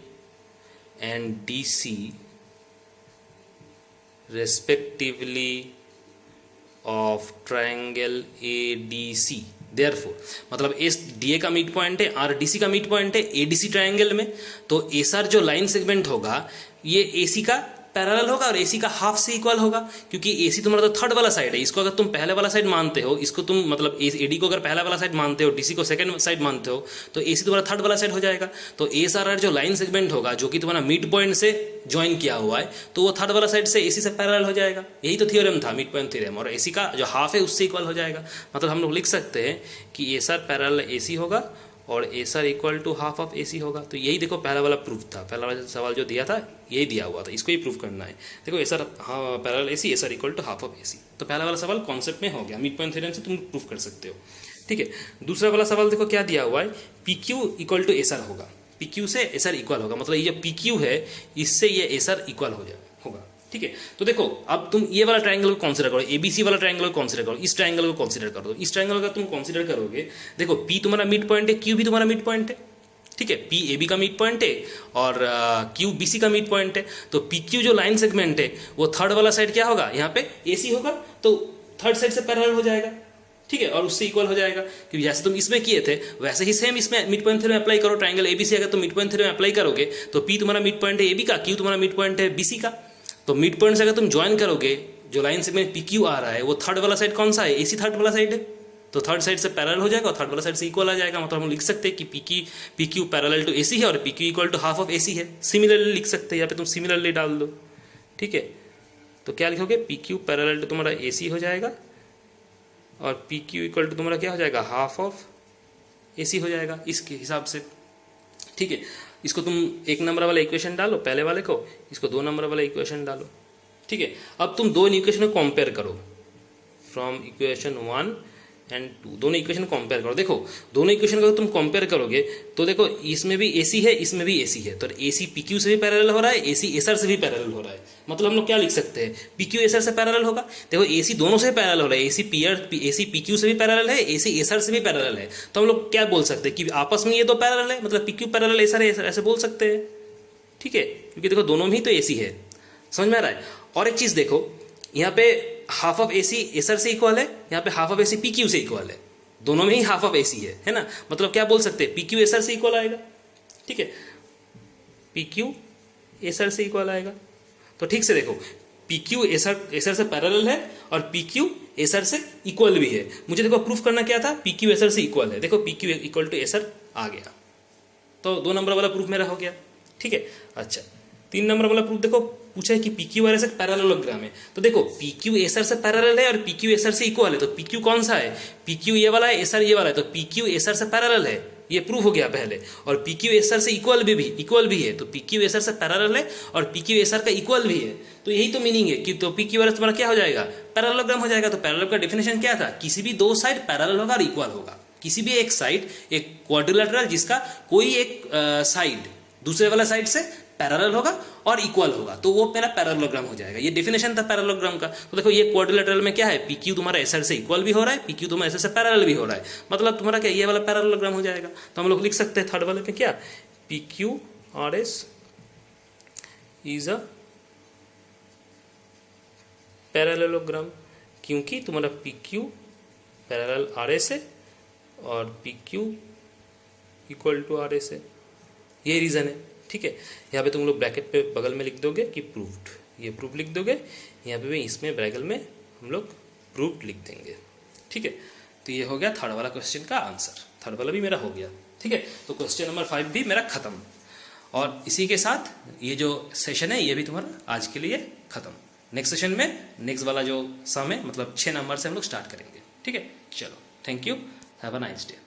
and DC respectively of triangle ADC। Therefore मतलब एस डीए का मिड पॉइंट है, आर डीसी का मिड पॉइंट है एडीसी ट्राइंगल में, तो एसआर जो लाइन सेगमेंट होगा ये एसी का पैरेलल होगा और एसी का हाफ से इक्वल होगा, क्योंकि एसी तुम्हारा तो थर्ड वाला साइड है। इसको अगर तुम पहले वाला साइड मानते हो, इसको तुम मतलब एडी को अगर पहला वाला साइड मानते हो, डीसी को सेकंड साइड मानते हो, तो एसी तुम्हारा थर्ड वाला साइड हो जाएगा। तो एसआरआर जो लाइन सेगमेंट होगा जो कि तुम्हारा मिड पॉइंट से ज्वाइन किया हुआ है, तो वो थर्ड वाला साइड से एसी से पैरेलल हो जाएगा। यही तो थ्योरम था, मिड पॉइंट थ्योरम। और एसी का जो हाफ है उससे इक्वल हो जाएगा। मतलब हम लोग लिख सकते हैं कि एसआर पैरेलल एसी होगा और SR equal to half of AC होगा। तो यही देखो पहला वाला प्रूफ था, पहला वाला सवाल जो दिया था यही दिया हुआ था, इसको ही प्रूफ करना है। देखो SR parallel AC, SR equal to half of AC. तो पहला वाला सवाल कॉन्सेप्ट में हो गया, मिड पॉइंट थ्योरम से तुम प्रूफ कर सकते हो, ठीक है। दूसरा वाला सवाल देखो क्या दिया हुआ है, P Q equal to SR होगा, पी क्यू से एसआर इक्वल होगा। मतलब ये जो पी क्यू है इससे ये एसआर इक्वल हो होगा, ठीक है। तो देखो अब तुम ये वाला ट्रायंगल को कंसीडर करो, एबीसी वाला ट्रायंगल को कंसीडर करो, इस ट्रायंगल को कंसीडर करो। इस ट्रायंगल का तुम कंसीडर करोगे, देखो पी तुम्हारा मिड पॉइंट है, क्यू भी तुम्हारा मिड पॉइंट है, ठीक है। पी ए बी का मिड पॉइंट है और क्यू बी सी का मिड पॉइंट है। तो पी क्यू जो लाइन सेगमेंट है वो थर्ड वाला साइड क्या होगा, यहाँ पे ए सी होगा, तो थर्ड साइड से पैरेलल हो जाएगा, ठीक है, और उससे इक्वल हो जाएगा। क्योंकि जैसे तुम इसमें किए थे वैसे ही सेम इसमें मिड पॉइंट थ्योरम अप्लाई करो। ट्रायंगल एबीसी अगर तुम मिड पॉइंट थ्योरम अप्लाई करोगे तो पी तुम्हारा मिड पॉइंट है एबी का, क्यू तुम्हारा मिड पॉइंट है बीसी का। तो मिड पॉइंट से अगर तुम ज्वाइन करोगे, जो लाइन सेगमेंट पी क्यू आ रहा है वो थर्ड वाला साइड कौन सा है, एसी थर्ड वाला साइड है, तो थर्ड साइड से पैरेलल हो जाएगा और थर्ड वाला साइड से इक्वल आ जाएगा। मतलब हम लिख सकते हैं कि P Q parallel to AC है और P Q equal to half of AC है। सिमिलरली लिख सकते हैं, यहाँ पे तुम सिमिलरली डाल दो, ठीक है। तो क्या लिखोगे, पी क्यू पैरेलल टू तुम्हारा एसी हो जाएगा और पी क्यू इक्वल टू तुम्हारा क्या हो जाएगा, हाफ ऑफ एसी हो जाएगा इसके हिसाब से, ठीक है। इसको तुम एक नंबर वाला इक्वेशन डालो पहले वाले को, इसको दो नंबर वाला इक्वेशन डालो, ठीक है। अब तुम दो इक्वेशन को कंपेयर करो, फ्रॉम इक्वेशन 1 एंड 2, दोनों इक्वेशन कंपेयर करो। देखो दोनों इक्वेशन को तुम कंपेयर करोगे तो देखो इसमें भी एसी है, इसमें भी एसी है, तो एसी पीक्यू से भी पैरेलल हो रहा है, एसी एसआर से भी पैरेलल हो रहा है। मतलब हम लोग क्या लिख सकते हैं, पीक्यू एसआर से पैरेलल होगा। देखो एसी दोनों से पैरेलल हो रहा है, एसी पीक्यू से भी पैरेलल है, एसी एसआर से भी पैरेलल है। तो हम लोग क्या बोल सकते हैं कि आपस में ये दो पैरेलल है, मतलब पीक्यू पैरेलल एसआर है, ऐसे बोल सकते हैं, ठीक है। क्योंकि देखो दोनों में ही तो एसी है, समझ में आ रहा है। और एक चीज देखो, यहाँ पे हाफ ऑफ एसी एसआर से इक्वल है, यहाँ पे half of AC P Q से इक्वल है, दोनों में ही हाफ ऑफ एसी है ना। मतलब क्या बोल सकते हैं, पी क्यू एसआर से इक्वल आएगा, ठीक है, पी क्यू एसआर से इक्वल आएगा। तो ठीक से देखो, पी क्यू एसआर से पैरेलल है और पी क्यू एसआर से इक्वल भी है। मुझे देखो प्रूफ करना क्या था, पी क्यू एसआर से इक्वल है, देखो P Q equal to SR आ गया, तो दो नंबर वाला प्रूफ मेरा हो गया, ठीक है। अच्छा, तीन नंबर वाला प्रूफ देखो, पूछा है कि पीक्यू आर एस एक पैरेललोग्राम है। तो देखो पीक्यू एसआर से पैरेलल है और पीक्यू एसआर से इक्वल है, तो पीक्यू कौन सा है, पीक्यू ये वाला है, एसआर ये वाला है, तो पीक्यू एसआर से पैरेलल है, ये प्रूफ हो गया पहले। और पीक्यू एसआर से इक्वल भी है, तो पीक्यू एसआर से पैरेलल है और पीक्यू एसआर का इक्वल भी है। तो यही तो मीनिंग है कि तो पीक्यू आर एस तुम्हारा क्या हो जाएगा, पैरेललोग्राम हो जाएगा। तो पैरेलल का डेफिनेशन क्या था, किसी भी दो साइड पैरेलल होगा और इक्वल होगा। किसी भी एक साइड, एक क्वाड्रिलेटरल जिसका कोई एक साइड दूसरे वाला साइड से पैरेलल होगा और इक्वल होगा, तो वो मेरा पैरेललोग्राम हो जाएगा। ये डेफिनेशन था पैरेललोग्राम का। तो देखो ये क्वाड्रिलेटरल में क्या है, पीक्यू तुम्हारा एसआर से इक्वल भी हो रहा है, पीक्यू तुम्हारा एसआर से पैरेलल भी हो रहा है, मतलब तुम्हारा क्या ये वाला पैरेललोग्राम हो जाएगा। तो हम लोग लिख सकते हैं थर्ड वाले पे क्या, PQ R S is a parallelogram, क्योंकि तुम्हारा पीक्यू पैरेलल आर एस है और PQ equal to R S है, ये रीजन है, ठीक है। यहाँ पे तुम लोग ब्रैकेट पे बगल में लिख दोगे कि प्रूव्ड, ये प्रूफ लिख दोगे, यहाँ पे भी इसमें ब्रैकेट में हम लोग रूट लिख देंगे। ठीक है, तो ये हो गया थर्ड वाला क्वेश्चन का आंसर। थर्ड वाला भी मेरा हो गया। ठीक है, तो क्वेश्चन नंबर 5 भी मेरा खत्म। और इसी के साथ ये जो सेशन है ये भी तुम्हारा आज के लिए खत्म। नेक्स्ट सेशन में नेक्स्ट वाला जो सम है मतलब 6 नंबर से हम लोग स्टार्ट करेंगे। ठीक है, चलो, thank you, have a nice day.